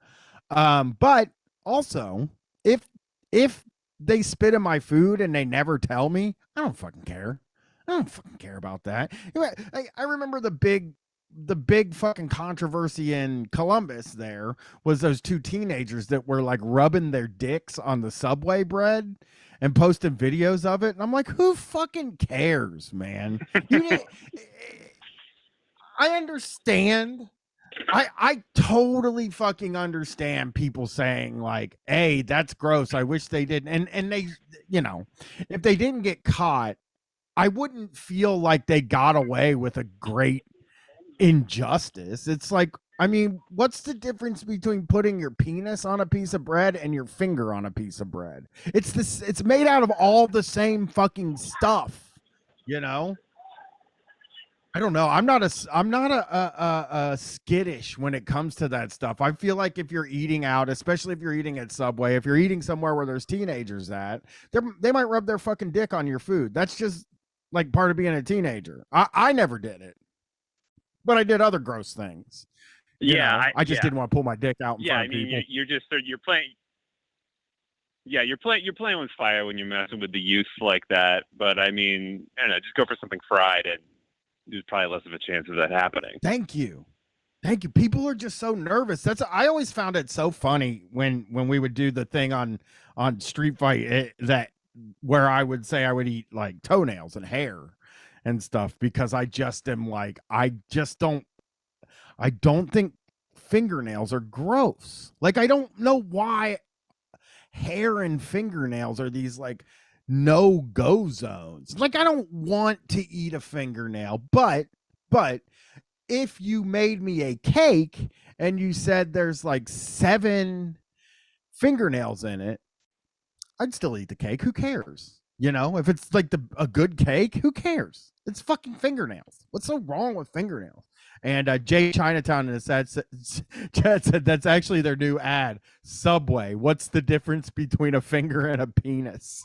But also, if they spit in my food and they never tell me, I don't fucking care. I don't fucking care about that. I remember the big fucking controversy in Columbus there was those two teenagers that were like rubbing their dicks on the Subway bread. and posting videos of it, and I'm like, who fucking cares, man? I understand. I totally fucking understand people saying like, "Hey, that's gross. I wish they didn't." And they, if they didn't get caught, I wouldn't feel like they got away with a great injustice. It's like, I mean, what's the difference between putting your penis on a piece of bread and your finger on a piece of bread? It's this. It's made out of all the same fucking stuff, you know. I don't know. I'm not a skittish when it comes to that stuff. I feel like if you're eating out, especially if you're eating at Subway, if you're eating somewhere where there's teenagers at, they might rub their fucking dick on your food. That's just like part of being a teenager. I never did it, but I did other gross things. I just didn't want to pull my dick out in front of people. You're playing. Yeah, you're playing with fire when you're messing with the youth like that. But I mean, I don't know, just go for something fried and there's probably less of a chance of that happening. Thank you. People are just so nervous. I always found it so funny when we would do the thing on Street Fight that where I would say I would eat like toenails and hair and stuff, because I just am like, I don't think fingernails are gross. Like, I don't know why hair and fingernails are these like no-go zones. Like, I don't want to eat a fingernail, but if you made me a cake and you said there's like 7 fingernails in it, I'd still eat the cake. Who cares? If it's like a good cake, who cares? It's fucking fingernails. What's so wrong with fingernails? And Jay Chinatown in the chat said that's actually their new ad. Subway. What's the difference between a finger and a penis?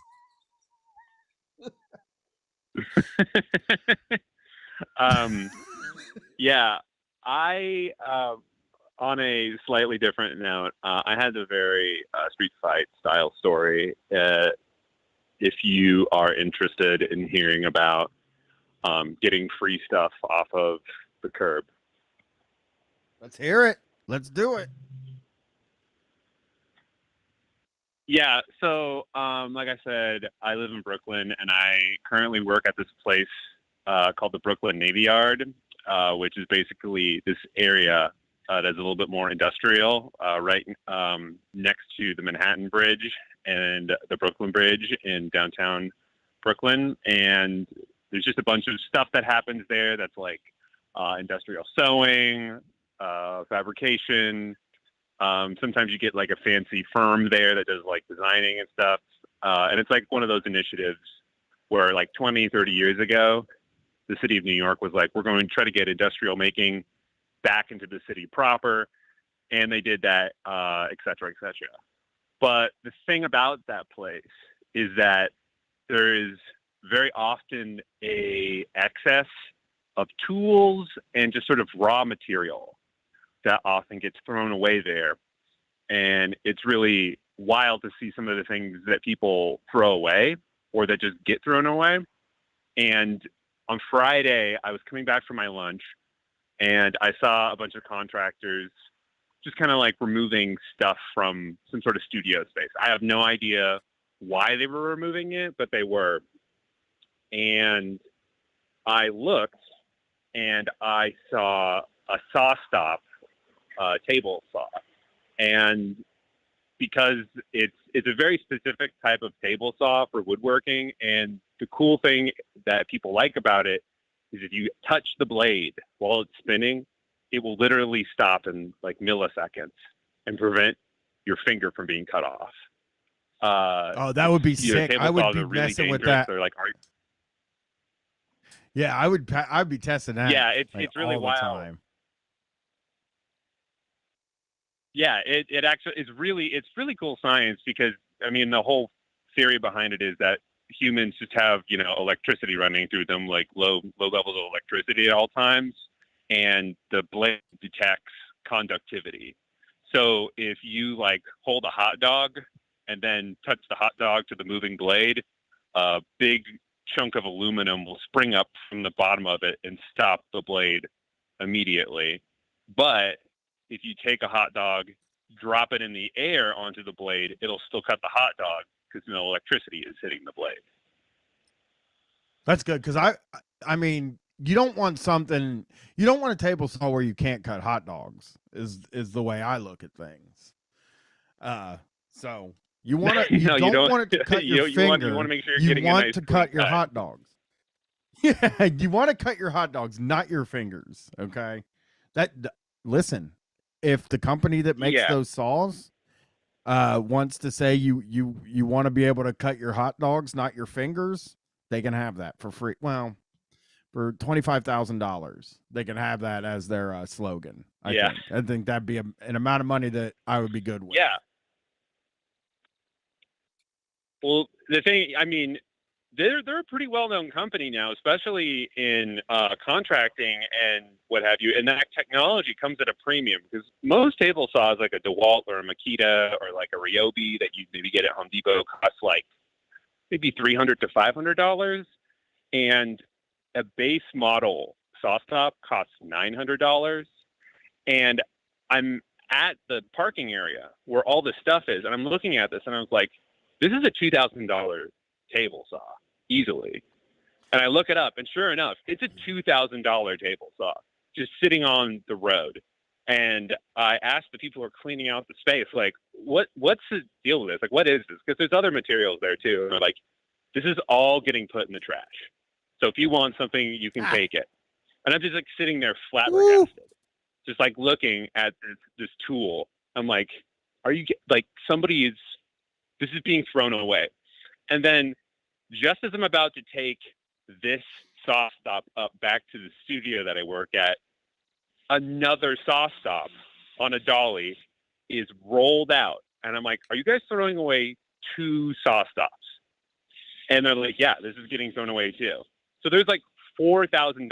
Yeah, I on a slightly different note, I had a very Street Fight style story. If you are interested in hearing about getting free stuff off of the curb, let's hear it. Let's do it. Yeah, so like I said, I live in Brooklyn, and I currently work at this place called the Brooklyn Navy Yard, which is basically this area that's a little bit more industrial, right next to the Manhattan Bridge and the Brooklyn Bridge in downtown Brooklyn. And there's just a bunch of stuff that happens there that's like industrial sewing, fabrication. Sometimes you get like a fancy firm there that does like designing and stuff. And it's like one of those initiatives where like 20, 30 years ago, the city of New York was like, we're going to try to get industrial making back into the city proper. And they did that, et cetera, et cetera. But the thing about that place is that there is very often a excess of tools and just sort of raw material that often gets thrown away there. And it's really wild to see some of the things that people throw away or that just get thrown away. And on Friday, I was coming back from my lunch and I saw a bunch of contractors just kind of like removing stuff from some sort of studio space. I have no idea why they were removing it, but they were. And I looked and I saw a saw stop table saw. And because it's a very specific type of table saw for woodworking, and the cool thing that people like about it is if you touch the blade while it's spinning, it will literally stop in like milliseconds and prevent your finger from being cut off. That would be sick. I would be really messing with that. Like, yeah, I'd be testing that. Yeah, like, it's really all wild. the time. Yeah, it actually it's really cool science, because I mean the whole theory behind it is that humans just have electricity running through them, like low levels of electricity at all times, and the blade detects conductivity. So if you like hold a hot dog and then touch the hot dog to the moving blade, a big chunk of aluminum will spring up from the bottom of it and stop the blade immediately. But if you take a hot dog, drop it in the air onto the blade, it'll still cut the hot dog, because no electricity is hitting the blade. That's good, because I mean, you don't want a table saw where you can't cut hot dogs. Is the way I look at things. So you want to you No, you don't don't want it to cut your you finger. want to make sure you're You getting a want nice to clean cut your hot dogs. Yeah, you want to cut your hot dogs, not your fingers. Okay, listen. If the company that makes Yeah. those saws wants to say you want to be able to cut your hot dogs, not your fingers, they can have that for free. Well, for $25,000, they can have that as their slogan. I think that'd be an amount of money that I would be good with. Yeah. Well, the thing, I mean, they're a pretty well-known company now, especially in contracting and what have you. And that technology comes at a premium because most table saws, like a DeWalt or a Makita or like a Ryobi that you maybe get at Home Depot, cost like maybe $300 to $500, and a base model saw stop costs $900. And I'm at the parking area where all this stuff is, and I'm looking at this, and I was like, this is a $2,000 table saw easily. And I look it up, and sure enough, it's a $2,000 table saw just sitting on the road. And I asked the people who are cleaning out the space, like, what's the deal with this? Like, what is this? Because there's other materials there too. And they're like, this is all getting put in the trash. So if you want something, you can take it. And I'm just like sitting there flabbergasted, just like looking at this tool. I'm like, are you like this is being thrown away. And then just as I'm about to take this saw stop up back to the studio that I work at, another saw stop on a dolly is rolled out. And I'm like, are you guys throwing away 2 saw stops? And they're like, yeah, this is getting thrown away too. So there's like $4,000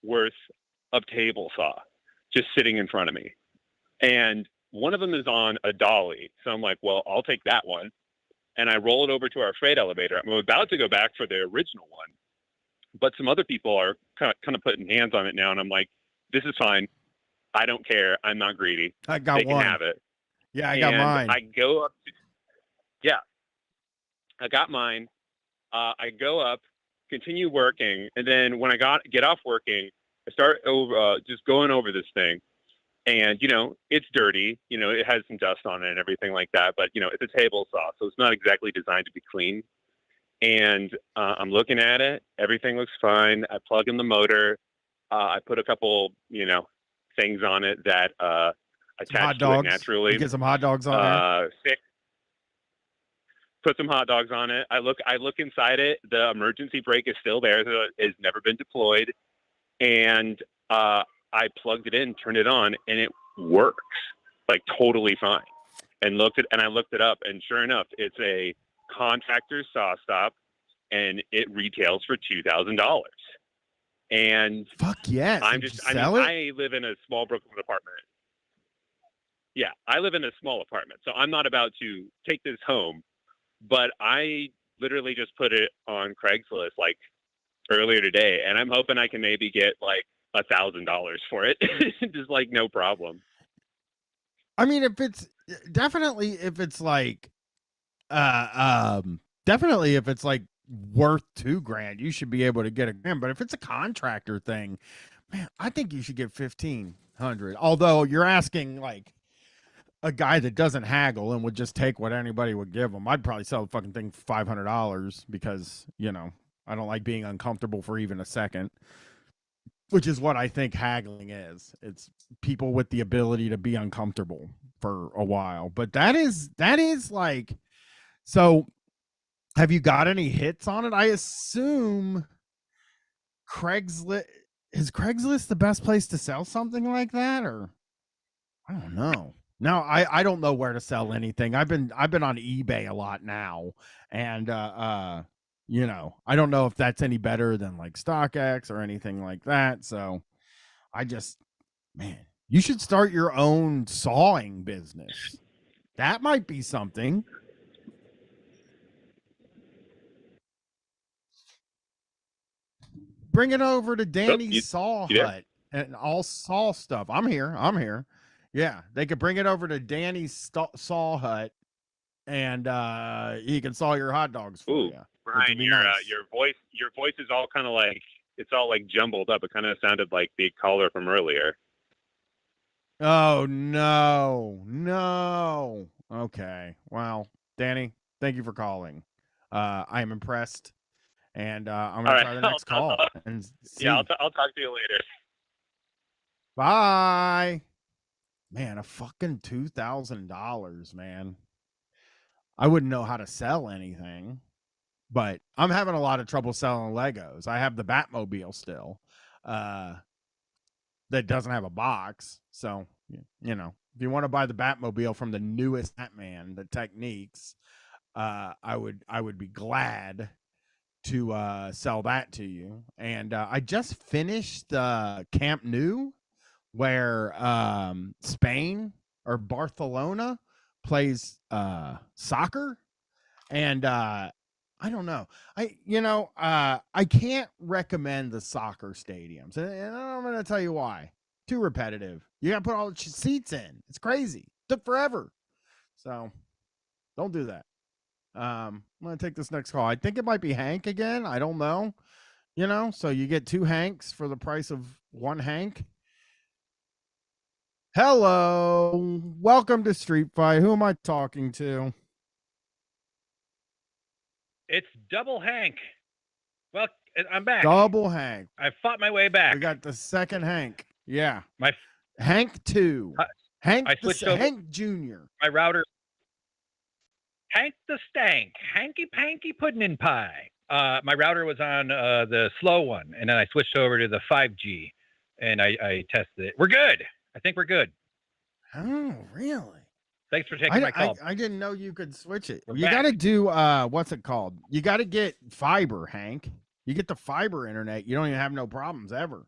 worth of table saw just sitting in front of me. And one of them is on a dolly. So I'm like, well, I'll take that one. And I roll it over to our freight elevator. I'm about to go back for the original one, but some other people are kind of putting hands on it now. And I'm like, this is fine. I don't care. I'm not greedy. I got they one. Can have it. Yeah, I got mine. I go up. I got mine. I go up, continue working, and then when I get off working, I start just going over this thing. And, it's dirty, it has some dust on it and everything like that, but, it's a table saw, so it's not exactly designed to be clean. And I'm looking at it. Everything looks fine. I plug in the motor. I put a couple, things on it that attach to it naturally. You get some hot dogs on there. Put some hot dogs on it. I look inside it. The emergency brake is still there. So it's never been deployed. And I plugged it in, turned it on, and it works like totally fine. And I looked it up, and sure enough, it's a contractor's saw stop, and it retails for $2,000. And fuck yes! I live in a small Brooklyn apartment. Yeah, I live in a small apartment, so I'm not about to take this home. But I literally just put it on Craigslist like earlier today, and I'm hoping I can maybe get like $1,000 for it. Just like no problem. I mean, if it's like worth $2,000, you should be able to get $1,000. But if it's a contractor thing, man, I think you should get $1,500. Although you're asking like a guy that doesn't haggle and would just take what anybody would give him, I'd probably sell the fucking thing for $500 because I don't like being uncomfortable for even a second. Which is what I think haggling is. It's people with the ability to be uncomfortable for a while. But that is like, so have you got any hits on it? I assume is Craigslist the best place to sell something like that? Or I don't know. No, I don't know where to sell anything. I've been on eBay a lot now. And I don't know if that's any better than like StockX or anything like that. So you should start your own sawing business. That might be something. Bring it over to Danny's Saw Hut and all saw stuff. I'm here. Yeah, they could bring it over to Danny's Saw Hut and he can saw your hot dogs for Ooh, you. Brian, be your nice. your voice is all kind of like it's all like jumbled up. It kind of sounded like the caller from earlier. Oh no. Okay. Well, Danny, thank you for calling. I am impressed, and I'm gonna All right, try the next call and see. yeah, I'll talk to you later. Bye. Man, a fucking $2,000, man. I wouldn't know how to sell anything, but I'm having a lot of trouble selling Legos. I have the Batmobile still. That doesn't have a box. So, you know, if you want to buy the Batmobile from the newest Batman, the Techniques, I would be glad to sell that to you. And I just finished Camp Nou, where Spain or Barcelona plays soccer, and I don't know. I can't recommend the soccer stadiums, and I'm going to tell you why. Too repetitive. You got to put all the seats in. It's crazy. Took forever. So don't do that. I'm going to take this next call. I think it might be Hank again. I don't know. So you get two Hanks for the price of one Hank. Hello. Welcome to Street Fight. Who am I talking to? It's Double Hank. Well, I'm back. Double Hank. I fought my way back. We got the second Hank. Yeah. My Hank 2. Hank I switched over. Hank Jr. My router. Hank the Stank. Hanky Panky Pudding Pie. My router was on the slow one, and then I switched over to the 5G, and I tested it. We're good. I think we're good. Oh, really? Thanks for taking my call. I didn't know you could switch it. We're you back. got to do what's it called? You got to get fiber, Hank. You get the fiber internet, you don't even have no problems ever.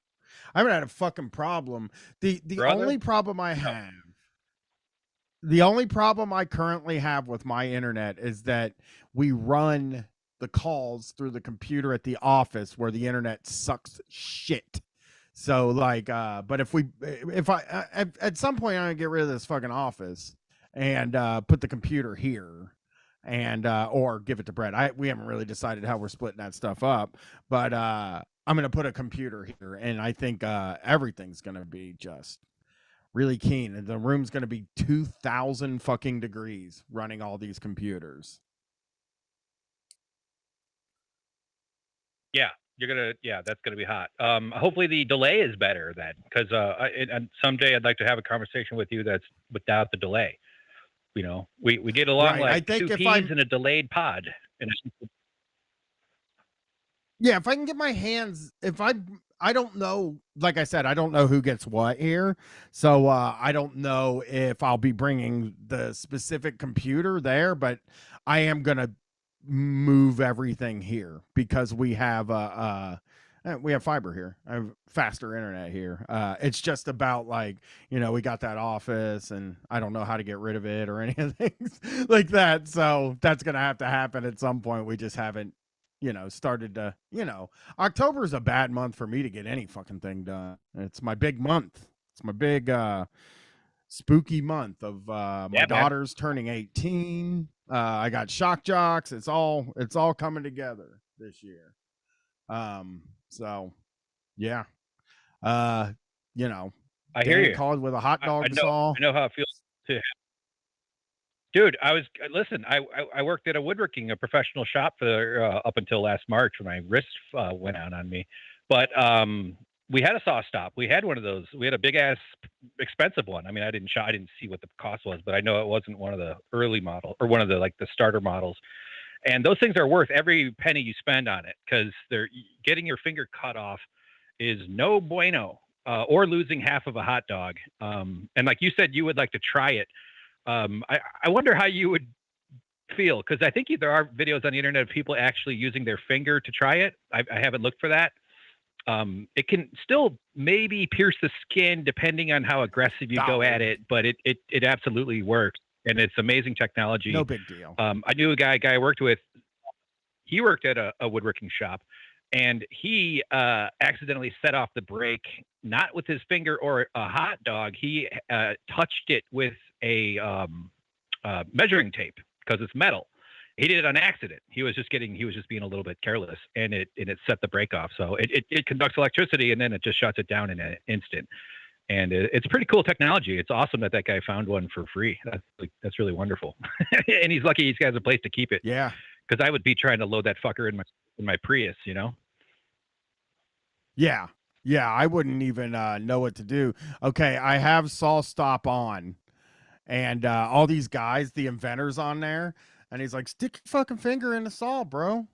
I haven't had a fucking problem. The only problem I have, the only problem I currently have with my internet is that we run the calls through the computer at the office where the internet sucks shit. So like, but if I at some point I'm gonna get rid of this fucking office and put the computer here and or give it to Brett. We haven't really decided how we're splitting that stuff up, but I'm gonna put a computer here, and I think everything's gonna be just really keen, and the room's gonna be 2,000 fucking degrees running all these computers. Yeah. That's gonna be hot. Hopefully the delay is better then, because and someday I'd like to have a conversation with you that's without the delay. We get along Right. like I think two peas in a delayed pod. Yeah, if I can get my hands, I don't know, like I said, I don't know who gets what here. So I don't know if I'll be bringing the specific computer there, but I am going to move everything here because we have fiber here. I have faster internet here. It's just about like, we got that office and I don't know how to get rid of it or any of things like that. So that's going to have to happen at some point. We just haven't, started to, October is a bad month for me to get any fucking thing done. It's my big month. It's my big spooky month of my daughter's turning 18. I got shock jocks. It's all coming together this year. So yeah. I hear you. Called with a hot dog saw. I know how it feels to. Dude, I worked at a professional shop for up until last March when my wrist went out on me. But we had a saw stop. We had one of those. We had a big ass expensive one. I mean, I didn't see what the cost was, but I know it wasn't one of the early model or one of the starter models. And those things are worth every penny you spend on it, because they're getting your finger cut off is no bueno, or losing half of a hot dog. And like you said, you would like to try it. I wonder how you would feel, because I think there are videos on the internet of people actually using their finger to try it. I haven't looked for that. It can still maybe pierce the skin depending on how aggressive you go at it, but it absolutely works, and it's amazing technology. No big deal. I knew a guy I worked with. He worked at a woodworking shop, and he accidentally set off the brake, not with his finger or a hot dog. He touched it with a measuring tape, because it's metal. He did it on accident. He was just being a little bit careless, and it set the brake off. So it conducts electricity, and then it just shuts it down in an instant. And it's pretty cool technology. It's awesome that guy found one for free. That's really wonderful. And he's lucky he's got a place to keep it. Yeah. Because I would be trying to load that fucker in my Prius, you know? Yeah. Yeah, I wouldn't even know what to do. Okay, I have Saw Stop on, and all these guys, the inventors on there, and he's like, stick your fucking finger in the saw, bro.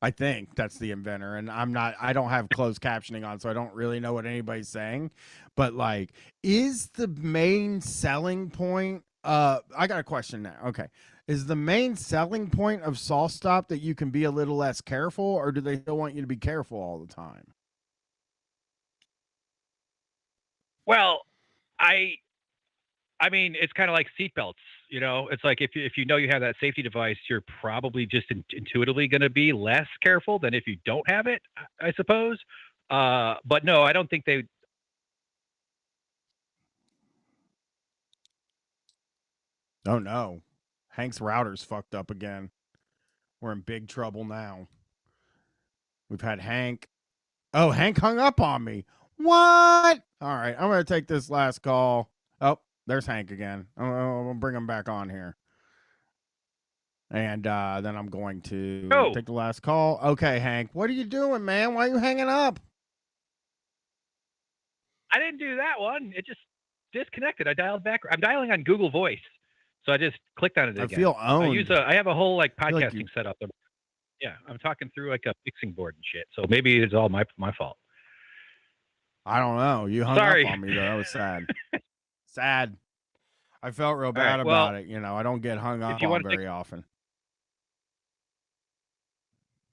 I think that's the inventor, and I don't have closed captioning on, so I don't really know what anybody's saying. But like, is the main selling point? I got a question now. Okay, is the main selling point of Saw Stop that you can be a little less careful, or do they still want you to be careful all the time? Well, I mean, it's kind of like seatbelts, you know. It's like if you know you have that safety device, you're probably just intuitively going to be less careful than if you don't have it, I suppose. But no, I don't think they. Oh no, Hank's router's fucked up again. We're in big trouble now. We've had Hank. Oh, Hank hung up on me. What? All right, I'm going to take this last call. Oh, there's Hank again. I'm going to bring him back on here. And then I'm going to take the last call. Okay, Hank, what are you doing, man? Why are you hanging up? I didn't do that one. It just disconnected. I dialed back. I'm dialing on Google Voice. So I just clicked on it again. I feel owned. I have a whole like podcasting setup. Yeah, I'm talking through like a mixing board and shit. So maybe it's all my fault. I don't know. You hung up on me though. That was sad. Sad. I felt real bad about it. You know, I don't get hung up on very often.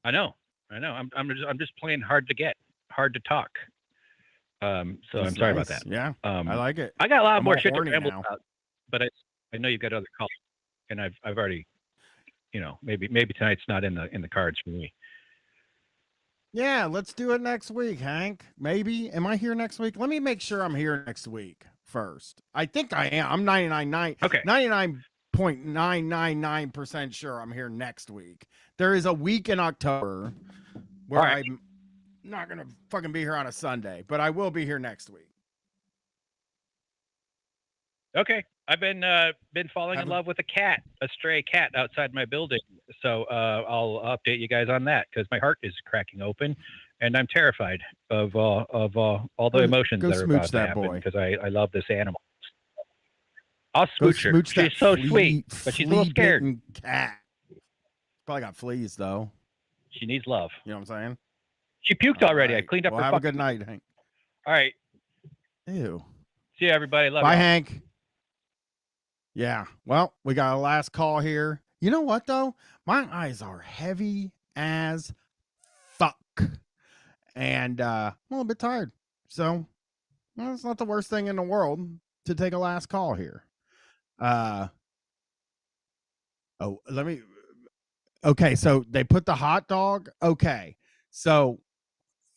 I know. I'm just playing hard to talk. So I'm sorry about that. Yeah, I like it. I got a lot more shit to ramble about, but I know you've got other calls, and I've already, you know, maybe tonight's not in the cards for me. Yeah, let's do it next week, Hank. Maybe. Am I here next week? Let me make sure I'm here next week first. I think I am. I'm 99.999% sure I'm here next week. There is a week in October where I'm not going to fucking be here on a Sunday, but I will be here next week. Okay. I've been falling in love with a stray cat outside my building. So I'll update you guys on that because my heart is cracking open, and I'm terrified of all the emotions that are about to happen because I love this animal. I'll smooch her. She's so sweet, but she's a little scared. Cat. Probably got fleas though. She needs love. You know what I'm saying? She puked already. Right. I cleaned up her. Have a good night, Hank. All right. Ew. See you, everybody. Love you. Bye, Hank. Yeah. Well, we got a last call here. You know what, though? My eyes are heavy as fuck. And I'm a little bit tired. So, well, it's not the worst thing in the world to take a last call here. Okay, so they put the hot dog. Okay. So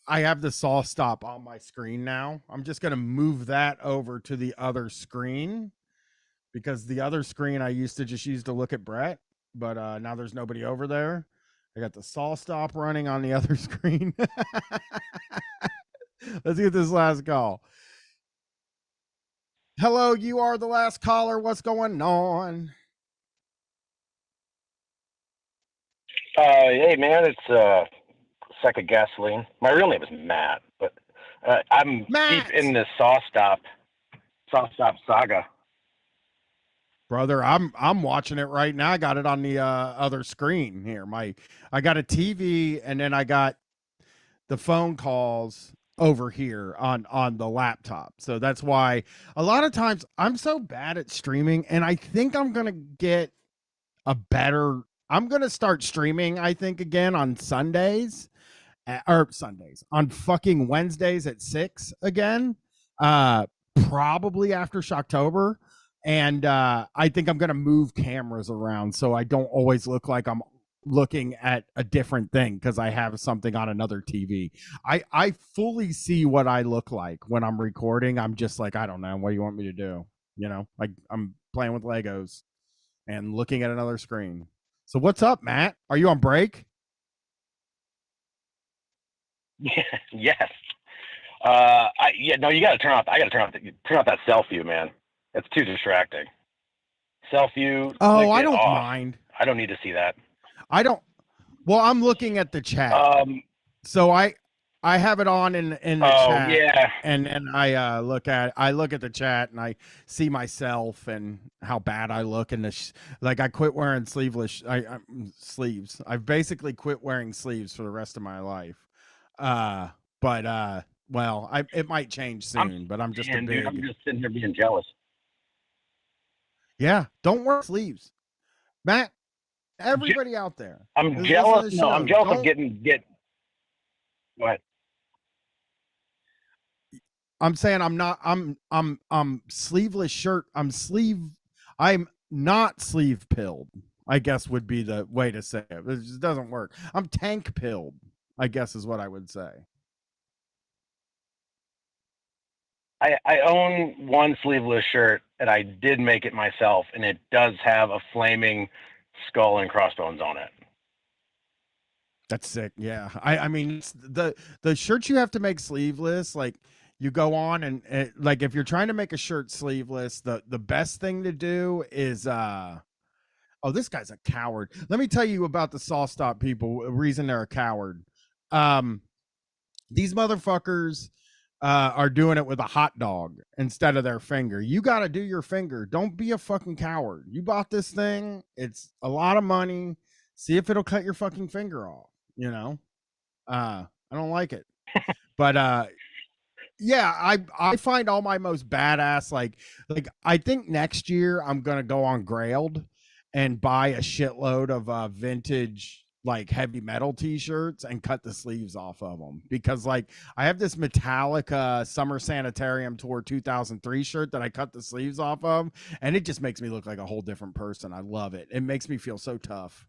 I have the Saw Stop on my screen now. I'm just going to move that over to the other screen. Because the other screen I used to just use to look at Brett, but now there's nobody over there. I got the Saw Stop running on the other screen. Let's get this last call. Hello, you are the last caller. What's going on? Hey, man, it's Sack of Gasoline. My real name is Matt, but I'm deep in the Saw Stop saga. Brother, I'm watching it right now. I got it on the other screen here. I got a TV and then I got the phone calls over here on the laptop. So that's why a lot of times I'm so bad at streaming, and I think I'm going to get I'm going to start streaming, I think, again on Sundays on fucking Wednesdays at 6 again. Probably after Shocktober. And I think I'm going to move cameras around so I don't always look like I'm looking at a different thing because I have something on another TV. I fully see what I look like when I'm recording. I'm just like, I don't know. What do you want me to do? You know, like I'm playing with Legos. and looking at another screen. So what's up, Matt? Are you on break? Yes. No, you got to turn off. I got to turn off that self view, man. It's too distracting. Self view. Oh, I don't mind. I don't need to see that. I don't. Well, I'm looking at the chat. So I have it on in the chat. Yeah. And I look at the chat and I see myself and how bad I look in this. Like I quit wearing sleeveless sleeves. I've basically quit wearing sleeves for the rest of my life. Well, it might change soon, but I'm just Dude, I'm just sitting here being jealous. Yeah, don't wear sleeves, Matt. Everybody out there, I'm jealous. No, I'm jealous of get. What? I'm saying I'm not. I'm sleeveless shirt. I'm not sleeve pilled. I guess would be the way to say it. It just doesn't work. I'm tank pilled, I guess is what I would say. I own one sleeveless shirt, and I did make it myself, and it does have a flaming skull and crossbones on it. That's sick. Yeah, I mean it's the shirts you have to make sleeveless, like you go on and like if you're trying to make a shirt sleeveless, the best thing to do is oh, this guy's a coward. Let me tell you about the Saw Stop people. Reason they're a coward. These motherfuckers are doing it with a hot dog instead of their finger. You got to do your finger. Don't be a fucking coward. You bought this thing. It's a lot of money. See if it'll cut your fucking finger off. You know, I don't like it, but yeah, I find all my most badass like I think next year I'm gonna go on Grailed and buy a shitload of vintage like heavy metal t-shirts and cut the sleeves off of them, because like I have this Metallica Summer Sanitarium Tour 2003 shirt that I cut the sleeves off of, and it just makes me look like a whole different person. I love it. It makes me feel so tough.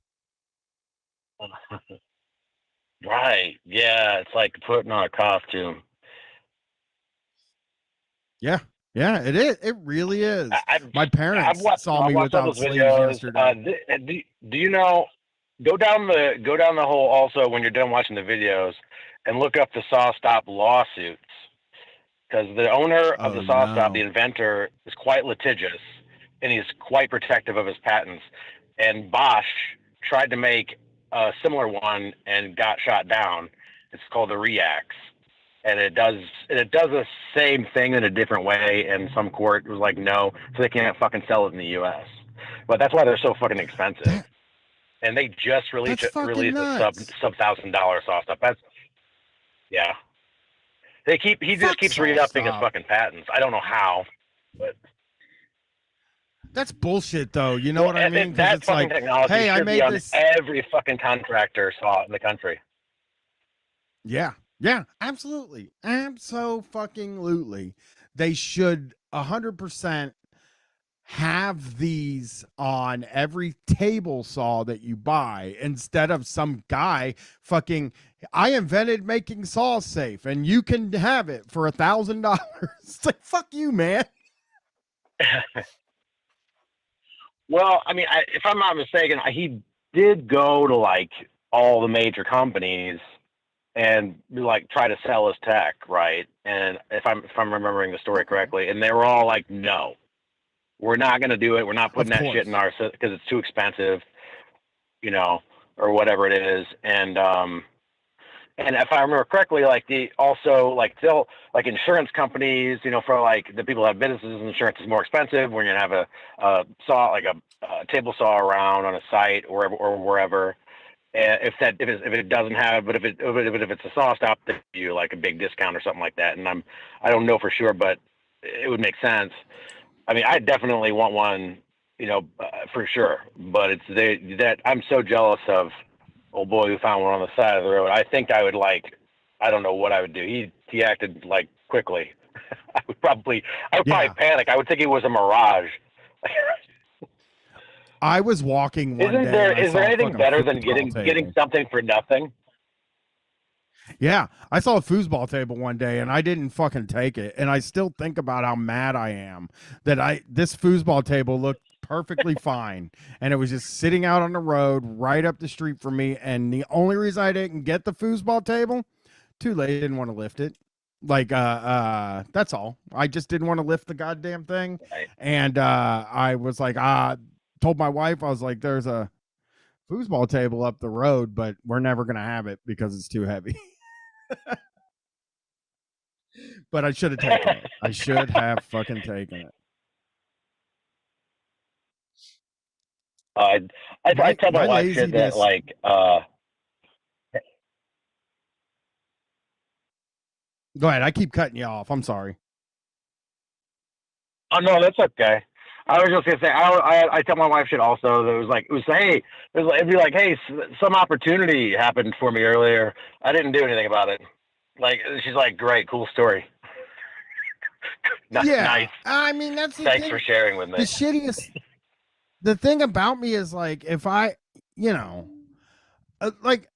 Right. Yeah, it's like putting on a costume. Yeah, it is. It really is. My parents saw me without sleeves yesterday. Do you know? Go down the hole also when you're done watching the videos, and look up the Saw Stop lawsuits, because the owner of the Saw Stop, the inventor, is quite litigious, and he's quite protective of his patents. And Bosch tried to make a similar one and got shot down. It's called the Reax. And it does the same thing in a different way, and some court was like, no, so they can't fucking sell it in the U.S. But that's why they're so fucking expensive. And they just released a sub $1,000 Saw Stop. Yeah. He just keeps re-upping his fucking patents. I don't know how, but that's bullshit, though. You know what I mean? That it's fucking like, technology hey, I made be on this. Every fucking contractor saw it in the country. Yeah, absolutely, absolutely. They should 100% have these on every table saw that you buy, instead of some guy fucking, I invented making saws safe and you can have it for $1,000. It's like, fuck you, man. Well, I mean, if I'm not mistaken, he did go to like all the major companies and like try to sell his tech, right? And if I'm remembering the story correctly, and they were all like, no, we're not going to do it. We're not putting that shit in our, because it's too expensive, you know, or whatever it is. And if I remember correctly, like still like insurance companies, you know, for like the people that have businesses, insurance is more expensive when you're going to have a saw, like a table saw around on a site or wherever. If it doesn't have, but if it's a Saw Stop, they give you like a big discount or something like that. And I don't know for sure, but it would make sense. I mean, I definitely want one, you know, for sure. But it's that I'm so jealous of old boy who found one on the side of the road. I think I would I don't know what I would do. He acted like quickly. I would probably panic. I would think it was a mirage. I was walking one Isn't day. Is there anything better than getting something for nothing? Yeah, I saw a foosball table one day and I didn't fucking take it, and I still think about how mad I am that this foosball table looked perfectly fine, and it was just sitting out on the road right up the street from me. And the only reason I didn't get the foosball table, too late, didn't want to lift it. Like that's all. I just didn't want to lift the goddamn thing. Right. And I was like, told my wife, I was like, there's a foosball table up the road, but we're never gonna have it because it's too heavy. But I should have taken it. I should have fucking taken it. I tell my wife shit that laziness. like Go ahead. I keep cutting you off. I'm sorry. oh no, that's okay. I was just gonna say I tell my wife shit also. That it'd be like, hey, some opportunity happened for me earlier. I didn't do anything about it. Like she's like, great, cool story. Yeah. Nice. I mean, that's the Thanks thing. for sharing with me. The shittiest. The thing about me is like, if I, like,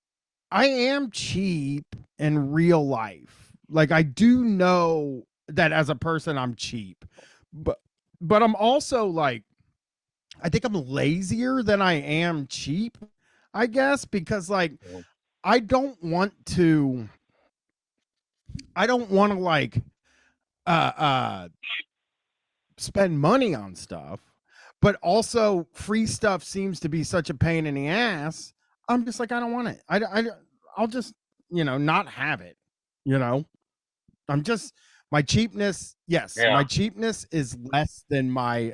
I am cheap in real life. Like, I do know that as a person, I'm cheap, but I'm also like, I think I'm lazier than I am cheap, I guess, because like, I don't want to like, spend money on stuff, but also free stuff seems to be such a pain in the ass. I'm just like, I don't want it. I'll just, not have it. I'm just, my cheapness. Yes, Yeah. my cheapness is less than my,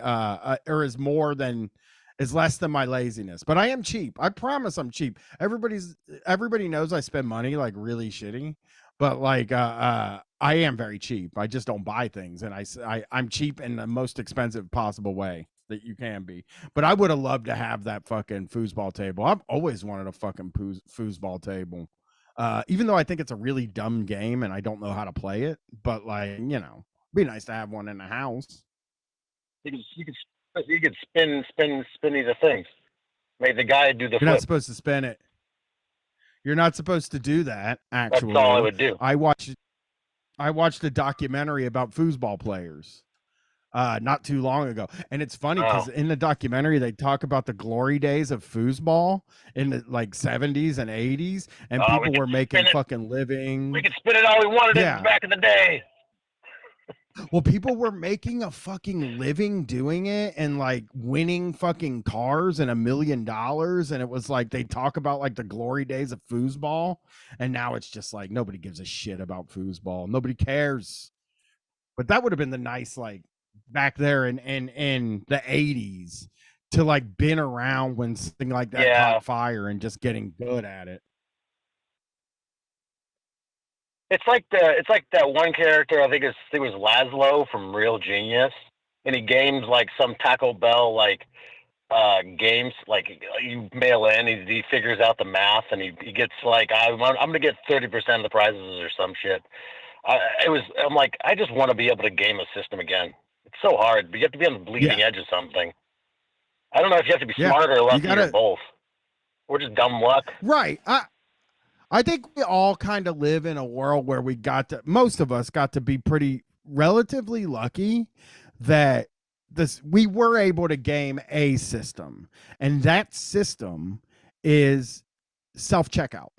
or is less than my laziness. But I am cheap. I promise I'm cheap. Everybody knows I spend money like really shitty, but like, I am very cheap. I just don't buy things, and I'm cheap in the most expensive possible way that you can be. But I would have loved to have that fucking foosball table. I've always wanted a fucking foosball table. Even though I think it's a really dumb game and I don't know how to play it, but like, be nice to have one in the house. You could spin these things. Make the guy do the You're flip. not supposed to spin it. You're not supposed to do that, actually. That's all I would do. I watched a documentary about foosball players not too long ago, and it's funny because in the documentary they talk about the glory days of foosball in the like 70s and 80s, and people were making fucking living. We could spin it all we wanted back in the day. Well, people were making a fucking living doing it and like winning fucking cars and $1 million, and it was like they talk about like the glory days of foosball, and now it's just like nobody gives a shit about foosball. Nobody cares. But that would have been the nice, like, back there in the 80s to like been around when something like that caught fire and just getting good at it. It's like that one character, I think it was Laszlo from Real Genius, and he games like some Taco Bell like games, like you mail in, he figures out the math, and he gets like, I'm gonna get 30% of the prizes or some shit. I'm like, I just want to be able to game a system again. It's so hard, but you have to be on the bleeding edge of something. I don't know if you have to be smarter or lucky or both. Or just dumb luck. Right. I think we all kind of live in a world where most of us got to be pretty relatively lucky that we were able to game a system, and that system is self-checkout.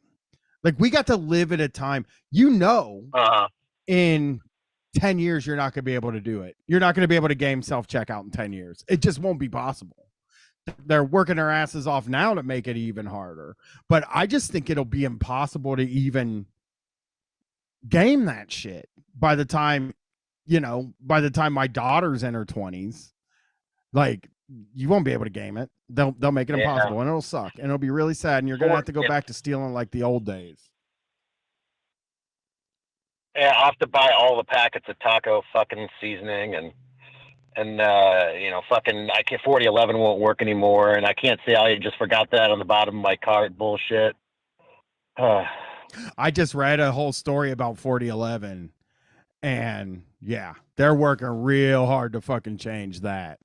Like, we got to live at a time, in 10 years, you're not going to be able to do it. You're not going to be able to game self-checkout in 10 years. It just won't be possible. They're working their asses off now to make it even harder. But I just think it'll be impossible to even game that shit by the time my daughter's in her 20s. Like, you won't be able to game it. They'll make it impossible, and it'll suck, and it'll be really sad, and you're going to have to go back to stealing like the old days. Yeah, I'll have to buy all the packets of taco fucking seasoning and fucking 4011 won't work anymore, and I can't say I just forgot that on the bottom of my cart bullshit. I just read a whole story about 4011, and yeah, they're working real hard to fucking change that.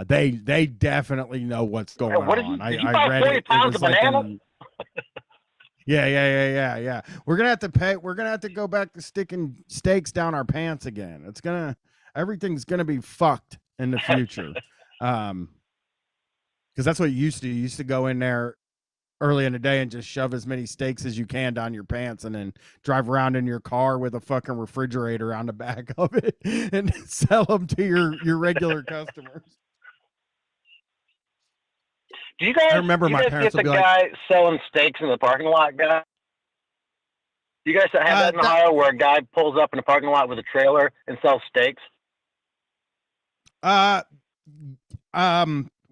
They definitely know what's going on. Did you buy 40 pounds of banana? Yeah. We're gonna have to go back to sticking steaks down our pants again. Everything's gonna be fucked in the future. because that's what you used to do. You used to go in there early in the day and just shove as many steaks as you can down your pants and then drive around in your car with a fucking refrigerator on the back of it and sell them to your regular customers. Do you guys? I remember do you my guys parents get the would be guy selling steaks in the parking lot, guy? Do you guys have that in Ohio, where a guy pulls up in a parking lot with a trailer and sells steaks?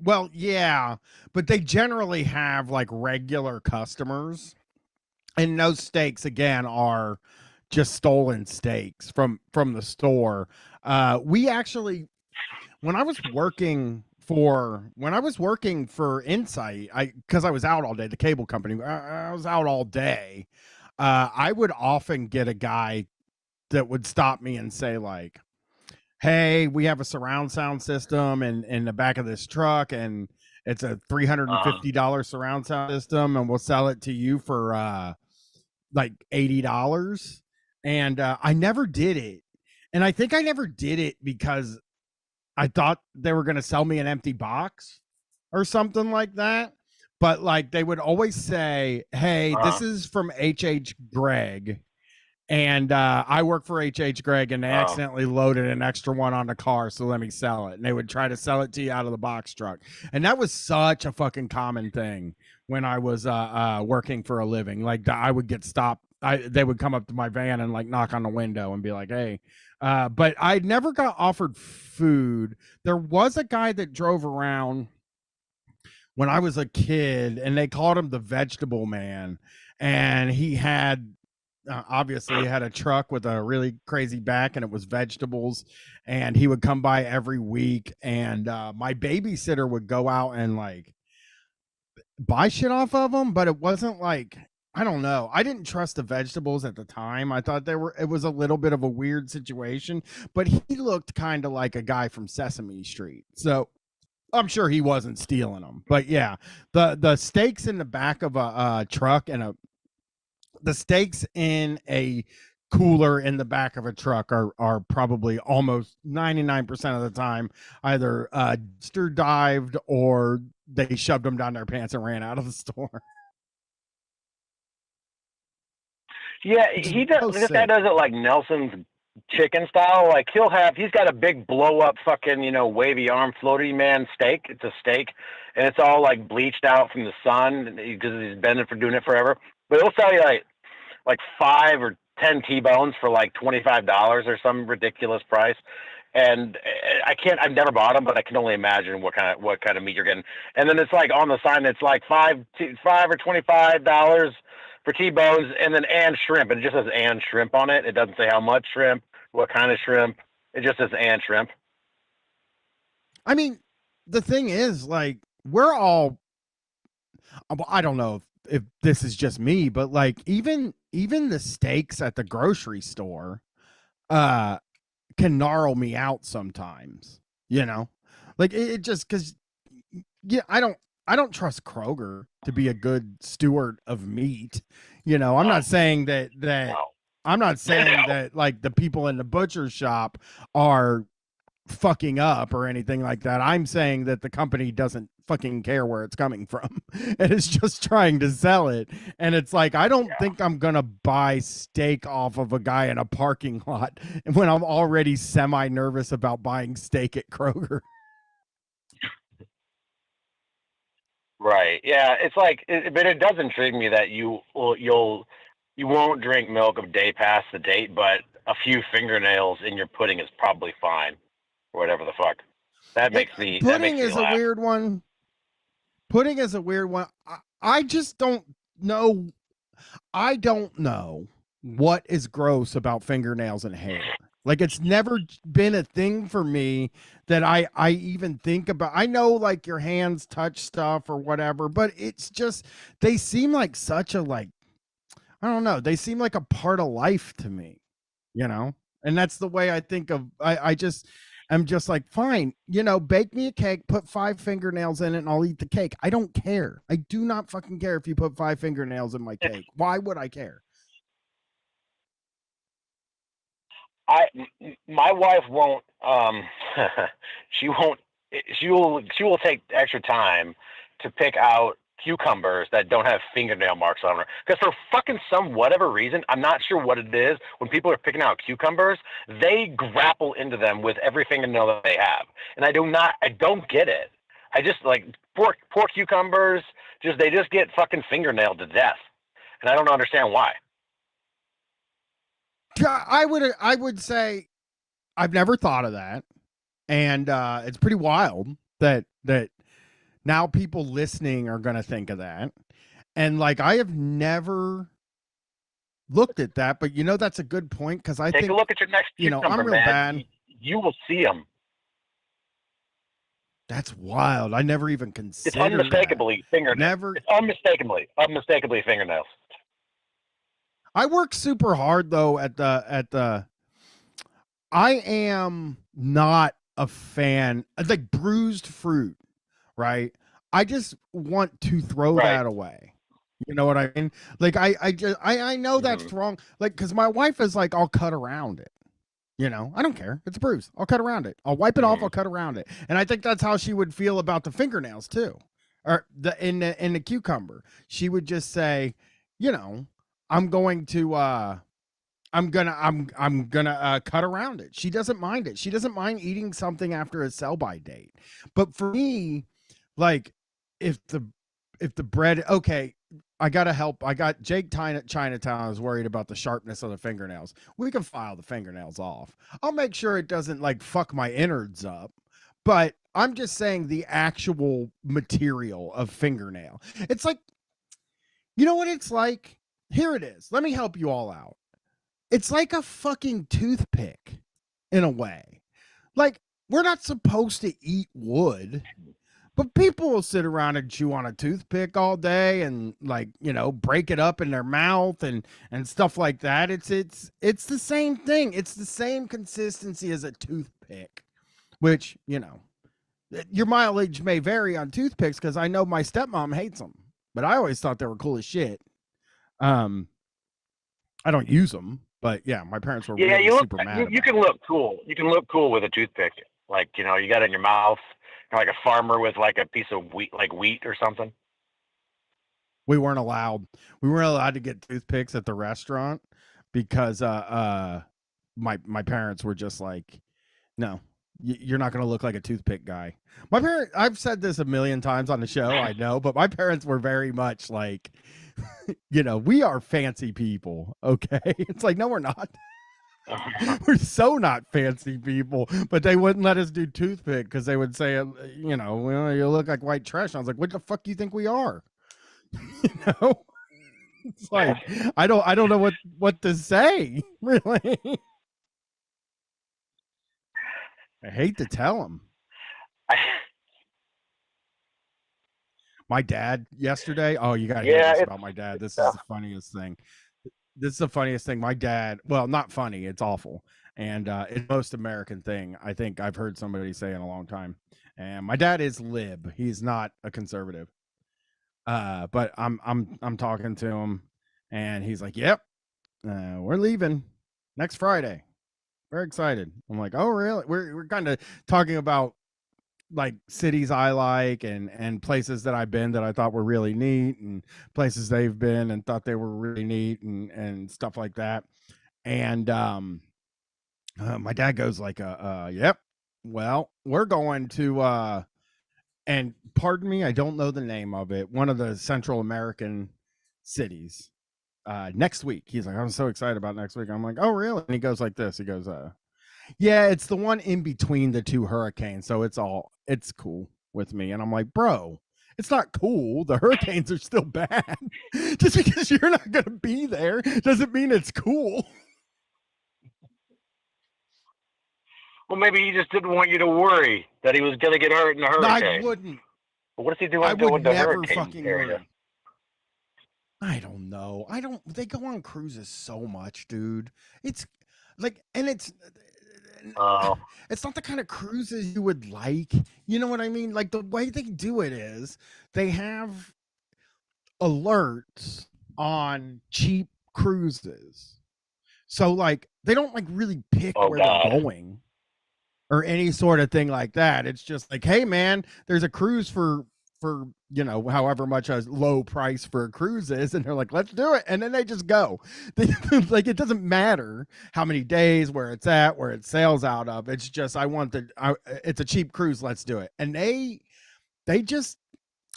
Well, yeah, but they generally have like regular customers, and those steaks again are just stolen steaks from the store. We actually, when I was working for Insight, because I was out all day, the cable company, I was out all day. I would often get a guy that would stop me and say like, hey, we have a surround sound system in the back of this truck, and it's a $350 surround sound system, and we'll sell it to you for like $80. And I never did it. And I think I never did it because I thought they were going to sell me an empty box or something like that. But like they would always say, hey, this is from H.H. Gregg. And I work for H.H. Gregg, and they accidentally loaded an extra one on the car, so let me sell it. And they would try to sell it to you out of the box truck. And that was such a fucking common thing when I was working for a living. Like I would get stopped. They would come up to my van and like knock on the window and be like, hey. But I never got offered food. There was a guy that drove around when I was a kid, and they called him the Vegetable Man. And he had obviously he had a truck with a really crazy back, and it was vegetables, and he would come by every week, and my babysitter would go out and like buy shit off of him, but it wasn't like, I don't know, I didn't trust the vegetables at the time. I thought it was a little bit of a weird situation, but he looked kind of like a guy from Sesame Street, so I'm sure he wasn't stealing them. But yeah, the steaks in the back of a truck and the steaks in a cooler in the back of a truck are probably almost 99% of the time either dumpster dived or they shoved them down their pants and ran out of the store. Yeah, he does. This guy does it like Nelson's chicken style. Like he's got a big blow up fucking wavy arm floaty man steak. It's a steak, and it's all like bleached out from the sun because he's been doing it forever. But he'll sell you like 5 or 10 T-bones for like $25 or some ridiculous price. And I've never bought them, but I can only imagine what kind of meat you're getting. And then it's like on the sign, it's like $5 or $25 for T-bones, and then and shrimp. And it just says and shrimp on it. It doesn't say how much shrimp, what kind of shrimp. It just says and shrimp. I mean, the thing is, like, we're all, I don't know if this is just me, but like even the steaks at the grocery store can gnarl me out sometimes, like it just, because I don't trust Kroger to be a good steward of meat. I'm not saying that I'm not saying that like the people in the butcher shop are fucking up or anything like that. I'm saying that the company doesn't fucking care where it's coming from and it's just trying to sell it. And it's like, I don't think I'm gonna buy steak off of a guy in a parking lot when I'm already semi-nervous about buying steak at Kroger. Right. Yeah. It's like, but it does intrigue me that you won't drink milk a day past the date, but a few fingernails in your pudding is probably fine, or whatever the fuck. That makes me. Pudding is laugh. a weird one. Pudding is a weird one. I just don't know. I don't know what is gross about fingernails and hair. Like, it's never been a thing for me that I even think about. I know like your hands touch stuff or whatever, but it's just, they seem like such a, like, I don't know. They seem like a part of life to me, and that's the way I think of, I'm just like, fine, bake me a cake, put 5 fingernails in it, and I'll eat the cake. I don't care. I do not fucking care if you put 5 fingernails in my cake. Why would I care? My wife won't. She won't she will take extra time to pick out cucumbers that don't have fingernail marks on them. Because for fucking some whatever reason, I'm not sure what it is, when people are picking out cucumbers, they grapple into them with every fingernail that they have. And I don't get it. I just like poor cucumbers, they just get fucking fingernailed to death. And I don't understand why. I would say I've never thought of that. And it's pretty wild that now people listening are going to think of that. And like, I have never looked at that, but that's a good point. Cause I take think, a look at your next cucumber, I'm real bad. You will see them. That's wild. I never even considered. It's unmistakably fingernails. Never. It's unmistakably fingernails. I work super hard though at the. I am not a fan like bruised fruit, right? I just want to throw that away. You know what I mean? Like I know that's wrong. Like, cause my wife is like, I'll cut around it. I don't care. It's a bruise. I'll cut around it. I'll wipe it off. I'll cut around it. And I think that's how she would feel about the fingernails too, or in the cucumber. She would just say, I'm gonna cut around it. She doesn't mind it. She doesn't mind eating something after a sell-by date. But for me, like, if the bread, okay, I gotta help. I got Jake Chinatown is worried about the sharpness of the fingernails. We can file the fingernails off. I'll make sure it doesn't like fuck my innards up. But I'm just saying the actual material of fingernail. It's like, you know what it's like? Here it is. Let me help you all out. It's like a fucking toothpick in a way. Like, we're not supposed to eat wood, but people will sit around and chew on a toothpick all day and like, break it up in their mouth and stuff like that. It's the same thing. It's the same consistency as a toothpick, which, your mileage may vary on toothpicks because I know my stepmom hates them, but I always thought they were cool as shit. I don't use them. But yeah, my parents were really super mad. You can look cool. You can look cool with a toothpick. Like, you got it in your mouth, like a farmer with like a piece of wheat, like wheat or something. We weren't allowed to get toothpicks at the restaurant because my parents were just like, no, you're not going to look like a toothpick guy. My parents, I've said this a million times on the show, I know, but my parents were very much like, we are fancy people, okay? It's like, no, we're not. We're so not fancy people, but they wouldn't let us do toothpick because they would say, well, you look like white trash. I was like, what the fuck do you think we are? It's like, I don't know what to say, really. I hate to tell them. My dad yesterday. Oh, you got to hear this about my dad. This is the funniest thing. My dad, well, not funny. It's awful. And it's the most American thing I think I've heard somebody say in a long time. And my dad is lib. He's not a conservative. But I'm talking to him and he's like, yep, we're leaving next Friday. Very excited. I'm like, oh, really? We're kind of talking about like cities I like and places that I've been that I thought were really neat and places they've been and thought they were really neat and stuff like that. And my dad goes like, yep, well, we're going to and pardon me, I don't know the name of it, one of the Central American cities next week. He's like, I'm so excited about next week. I'm like, oh, really? And he goes like this. He goes, yeah, it's the one in between the two hurricanes. So it's cool with me. And I'm like, bro, it's not cool. The hurricanes are still bad. Just because you're not going to be there doesn't mean it's cool. Well, maybe he just didn't want you to worry that he was going to get hurt in the hurricane. I wouldn't. But what is he doing I would the never hurricane fucking area? worry. I don't know. They go on cruises so much, dude. It's like, and it's not the kind of cruises you would like. You know what I mean? Like the way they do it is they have alerts on cheap cruises. So like they don't like really pick where they're going. or any sort of thing like that. It's just like, hey man, there's a cruise for however much a low price for a cruise is, and they're like, let's do it, and then they just go. Like, it doesn't matter how many days, where it's at, where it sails out of. It's just, it's a cheap cruise, let's do it. And they just,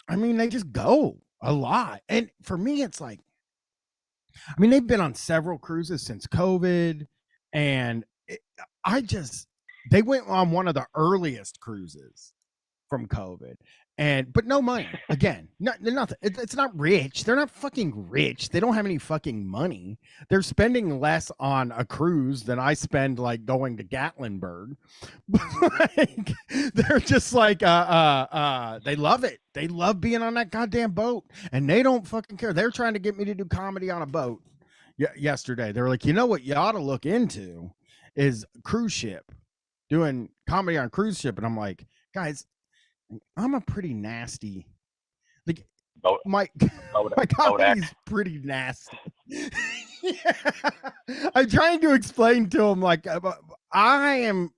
they just go a lot. And for me, it's like, they've been on several cruises since COVID, and they went on one of the earliest cruises from COVID, but no money. Again, nothing. It's not rich. They're not fucking rich. They don't have any fucking money. They're spending less on a cruise than I spend like going to Gatlinburg. Like, they're just like they love it. They love being on that goddamn boat, and they don't fucking care. They're trying to get me to do comedy on a boat. Yesterday, they were like, you know what you ought to look into is cruise ship, doing comedy on cruise ship. And I'm like, guys, I'm a pretty nasty, like, my comedy's pretty nasty. Yeah. I'm trying to explain to him, like, I am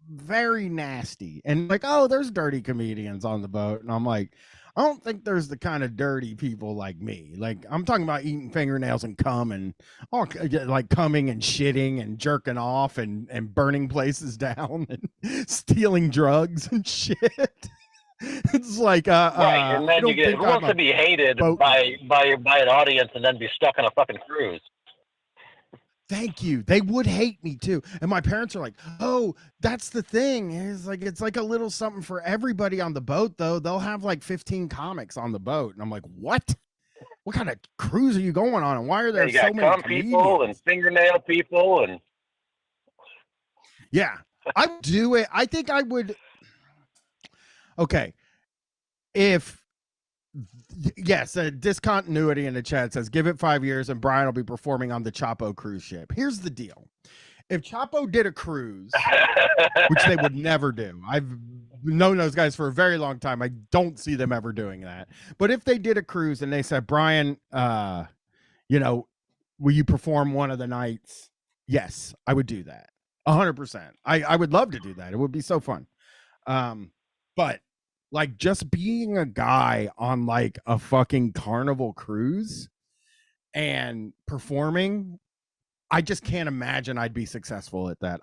very nasty, and like, oh, there's dirty comedians on the boat, and I'm like, I don't think there's the kind of dirty people like me. Like, I'm talking about eating fingernails and cum and all, like coming and shitting and jerking off and burning places down and stealing drugs and shit. It's like, right, and then who wants to be hated by an audience and then be stuck on a fucking cruise? Thank you. They would hate me too. And my parents are like, oh, that's the thing. It's like a little something for everybody on the boat, though. They'll have like 15 comics on the boat. And I'm like, what? What kind of cruise are you going on? And why are there so many people and fingernail people? And yeah, I would do it. I think I would. Okay. Yes, a discontinuity in the chat says, give it 5 years and Brian will be performing on the Chapo cruise ship. Here's the deal. If Chapo did a cruise, which they would never do, I've known those guys for a very long time. I don't see them ever doing that. But if they did a cruise and they said, Brian, will you perform one of the nights? Yes, I would do that. 100%. I would love to do that. It would be so fun. But like, just being a guy on like a fucking Carnival cruise and performing, I just can't imagine I'd be successful at that.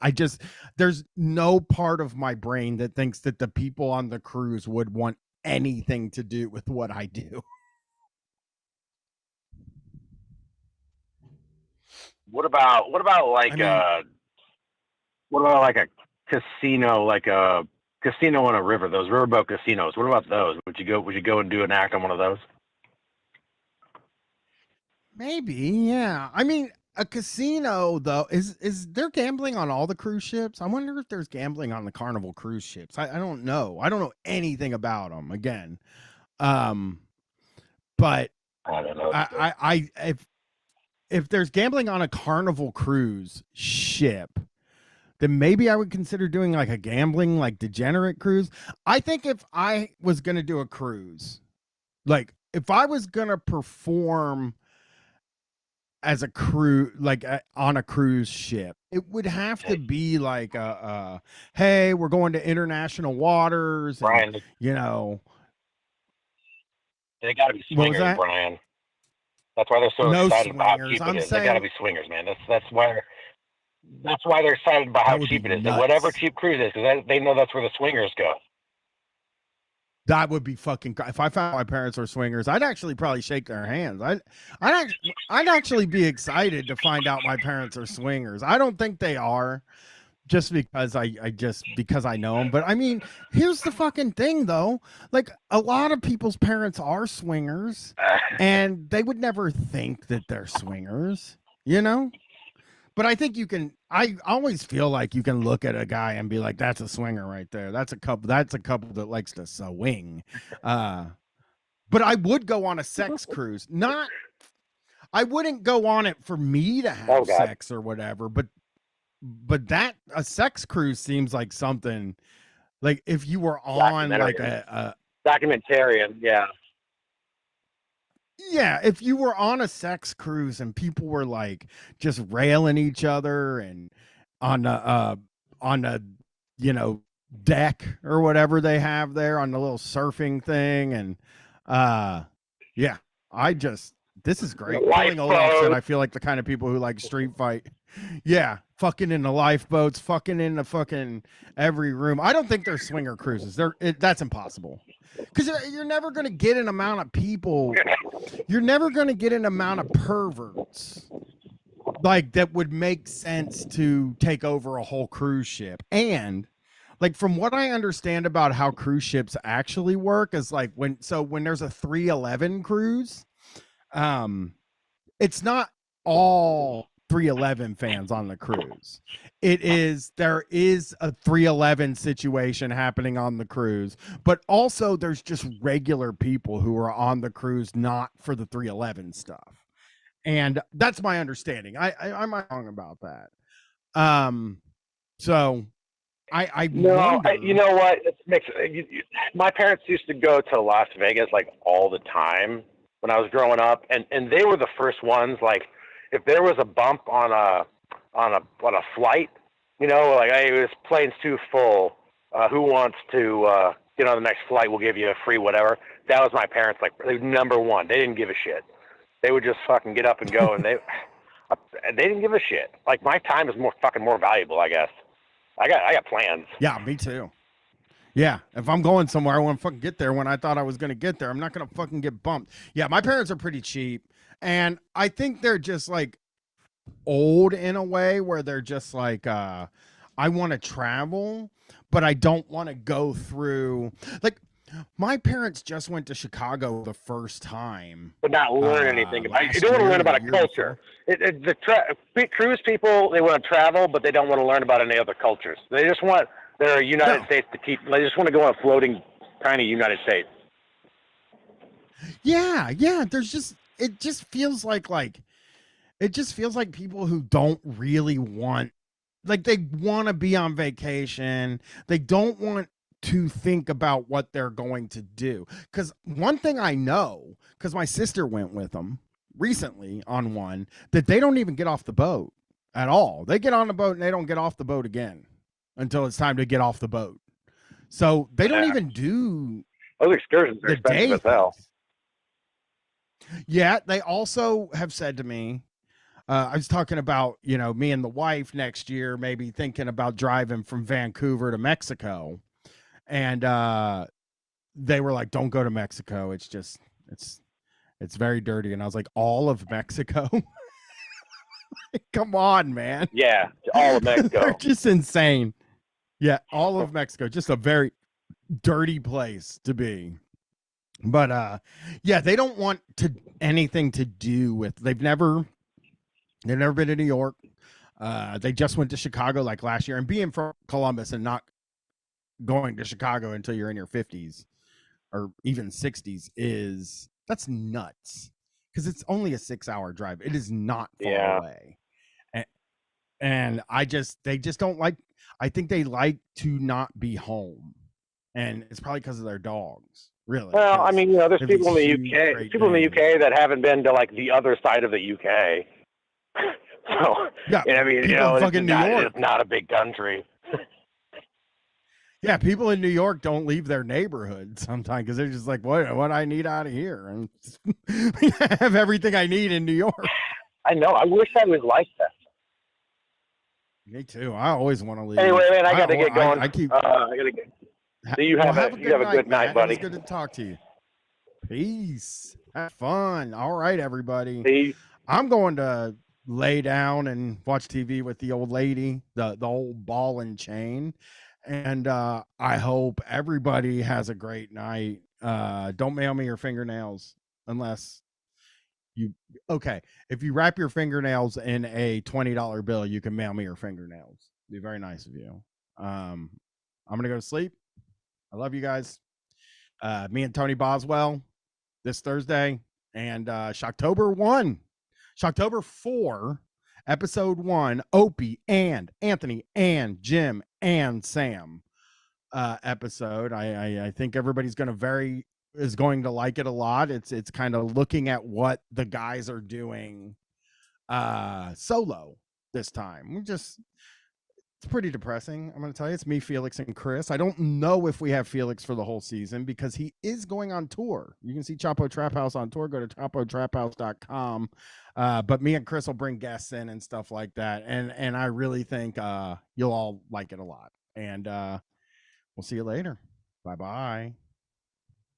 There's no part of my brain that thinks that the people on the cruise would want anything to do with what I do. What about like a casino, like a casino on a river, those riverboat casinos? What about those? Would you go and do an act on one of those? Maybe, yeah. A casino, though, is there gambling on all the cruise ships? I wonder if there's gambling on the Carnival cruise ships. I don't know. I don't know anything about them, again. But I don't know. If there's gambling on a Carnival cruise ship, then maybe I would consider doing like a gambling, like degenerate cruise. I think if I was going to do a cruise, like if I was going to perform as a crew, like on a cruise ship, it would have to be like hey, we're going to international waters, and, Brian, they got to be swingers, Brian. That's why they're so excited about how cheap it is. They got to be swingers, man. That's why they're excited about how cheap it is. And whatever cheap cruise is, because they know that's where the swingers go. That would be fucking. If I found my parents were swingers, I'd actually probably shake their hands. I'd actually be excited to find out my parents are swingers. I don't think they are, just because because I know them. But here's the fucking thing, though. Like, a lot of people's parents are swingers, and they would never think that they're swingers, But I think you can. I always feel like you can look at a guy and be like, "That's a swinger right there. That's a couple that likes to swing." But I would go on a sex cruise. I wouldn't go on it for me to have sex or whatever. But that a sex cruise seems like something. Like if you were on like a documentarian, yeah. Yeah, if you were on a sex cruise and people were like just railing each other and on a deck or whatever they have there on the little surfing thing. And yeah, this is great. Pulling Olaf said, I feel like the kind of people who like street fight. Yeah, fucking in the lifeboats, fucking in the fucking every room. I don't think they're swinger cruises. That's impossible. Because you're never going to get an amount of people. You're never going to get an amount of perverts like that would make sense to take over a whole cruise ship. And like from what I understand about how cruise ships actually work is like when there's a 311 cruise, it's not all 311 fans on the cruise. There is a 311 situation happening on the cruise, but also there's just regular people who are on the cruise not for the 311 stuff. And that's my understanding. I'm wrong about that. So I wonder. You know what? It makes my parents used to go to Las Vegas like all the time when I was growing up, and they were the first ones. Like, if there was a bump on a flight, like, hey, this plane's too full. Who wants to get on the next flight? We'll give you a free whatever. That was my parents. Like, number one, they didn't give a shit. They would just fucking get up and go, and they didn't give a shit. Like, my time is more valuable, I guess. I got plans. Yeah, me too. Yeah, if I'm going somewhere, I want to fucking get there when I thought I was going to get there. I'm not going to fucking get bumped. Yeah, my parents are pretty cheap, and I think they're just like old in a way where they're just like, I want to travel, but I don't want to go through like. My parents just went to Chicago the first time, but not learn anything. You don't want to learn about a culture. Cruise people, they want to travel, but they don't want to learn about any other cultures. They just want their United States to keep. They just want to go on a floating, tiny United States. Yeah. It just feels like people who don't really want, like, they want to be on vacation. They don't want to think about what they're going to do. Because one thing I know, because my sister went with them recently on one, that they don't even get off the boat at all. They get on the boat and they don't get off the boat again until it's time to get off the boat. So they don't even do those excursions are expensive as hell. Yeah, they also have said to me, I was talking about, me and the wife next year, maybe thinking about driving from Vancouver to Mexico. And they were like, don't go to Mexico. It's just, it's very dirty. And I was like, all of Mexico? Come on, man. Yeah, all of Mexico. They're just insane. Yeah, all of Mexico. Just a very dirty place to be. But yeah, they don't want anything to do with, they've never been to New York. They just went to Chicago like last year, and being from Columbus and not going to Chicago until you're in your 50s or even 60s that's nuts, because it's only a 6-hour drive. It is not far away. And they just don't like, I think they like to not be home, and it's probably because of their dogs, really. Well, I mean, there's people in the UK, that haven't been to like the other side of the UK. So, yeah, I mean, fucking New York. It's not a big country. Yeah, people in New York don't leave their neighborhood sometimes because they're just like, what I need out of here? And I have everything I need in New York. I know. I wish I was like that. Me too. I always want to leave. Anyway, man, I got to get going. I keep. I got to get. So you have a good night, buddy. It's good to talk to you. Peace. Have fun. All right, everybody. Peace. I'm going to lay down and watch TV with the old lady, the old ball and chain. And I hope everybody has a great night. Don't mail me your fingernails unless if you wrap your fingernails in a $20 bill, you can mail me your fingernails. Be very nice of you. I'm gonna go to sleep. I love you guys. Me and Tony Boswell this Thursday, and Shocktober 4, episode 1, Opie and Anthony and Jim and Sam episode. I think everybody's is going to like it a lot. It's kind of looking at what the guys are doing solo this time. It's pretty depressing. I'm going to tell you, it's me, Felix, and Chris. I don't know if we have Felix for the whole season because he is going on tour. You can see Chapo Trap House on tour. Go to chapotraphouse.com. But me and Chris will bring guests in and stuff like that. And I really think you'll all like it a lot. And we'll see you later. Bye-bye.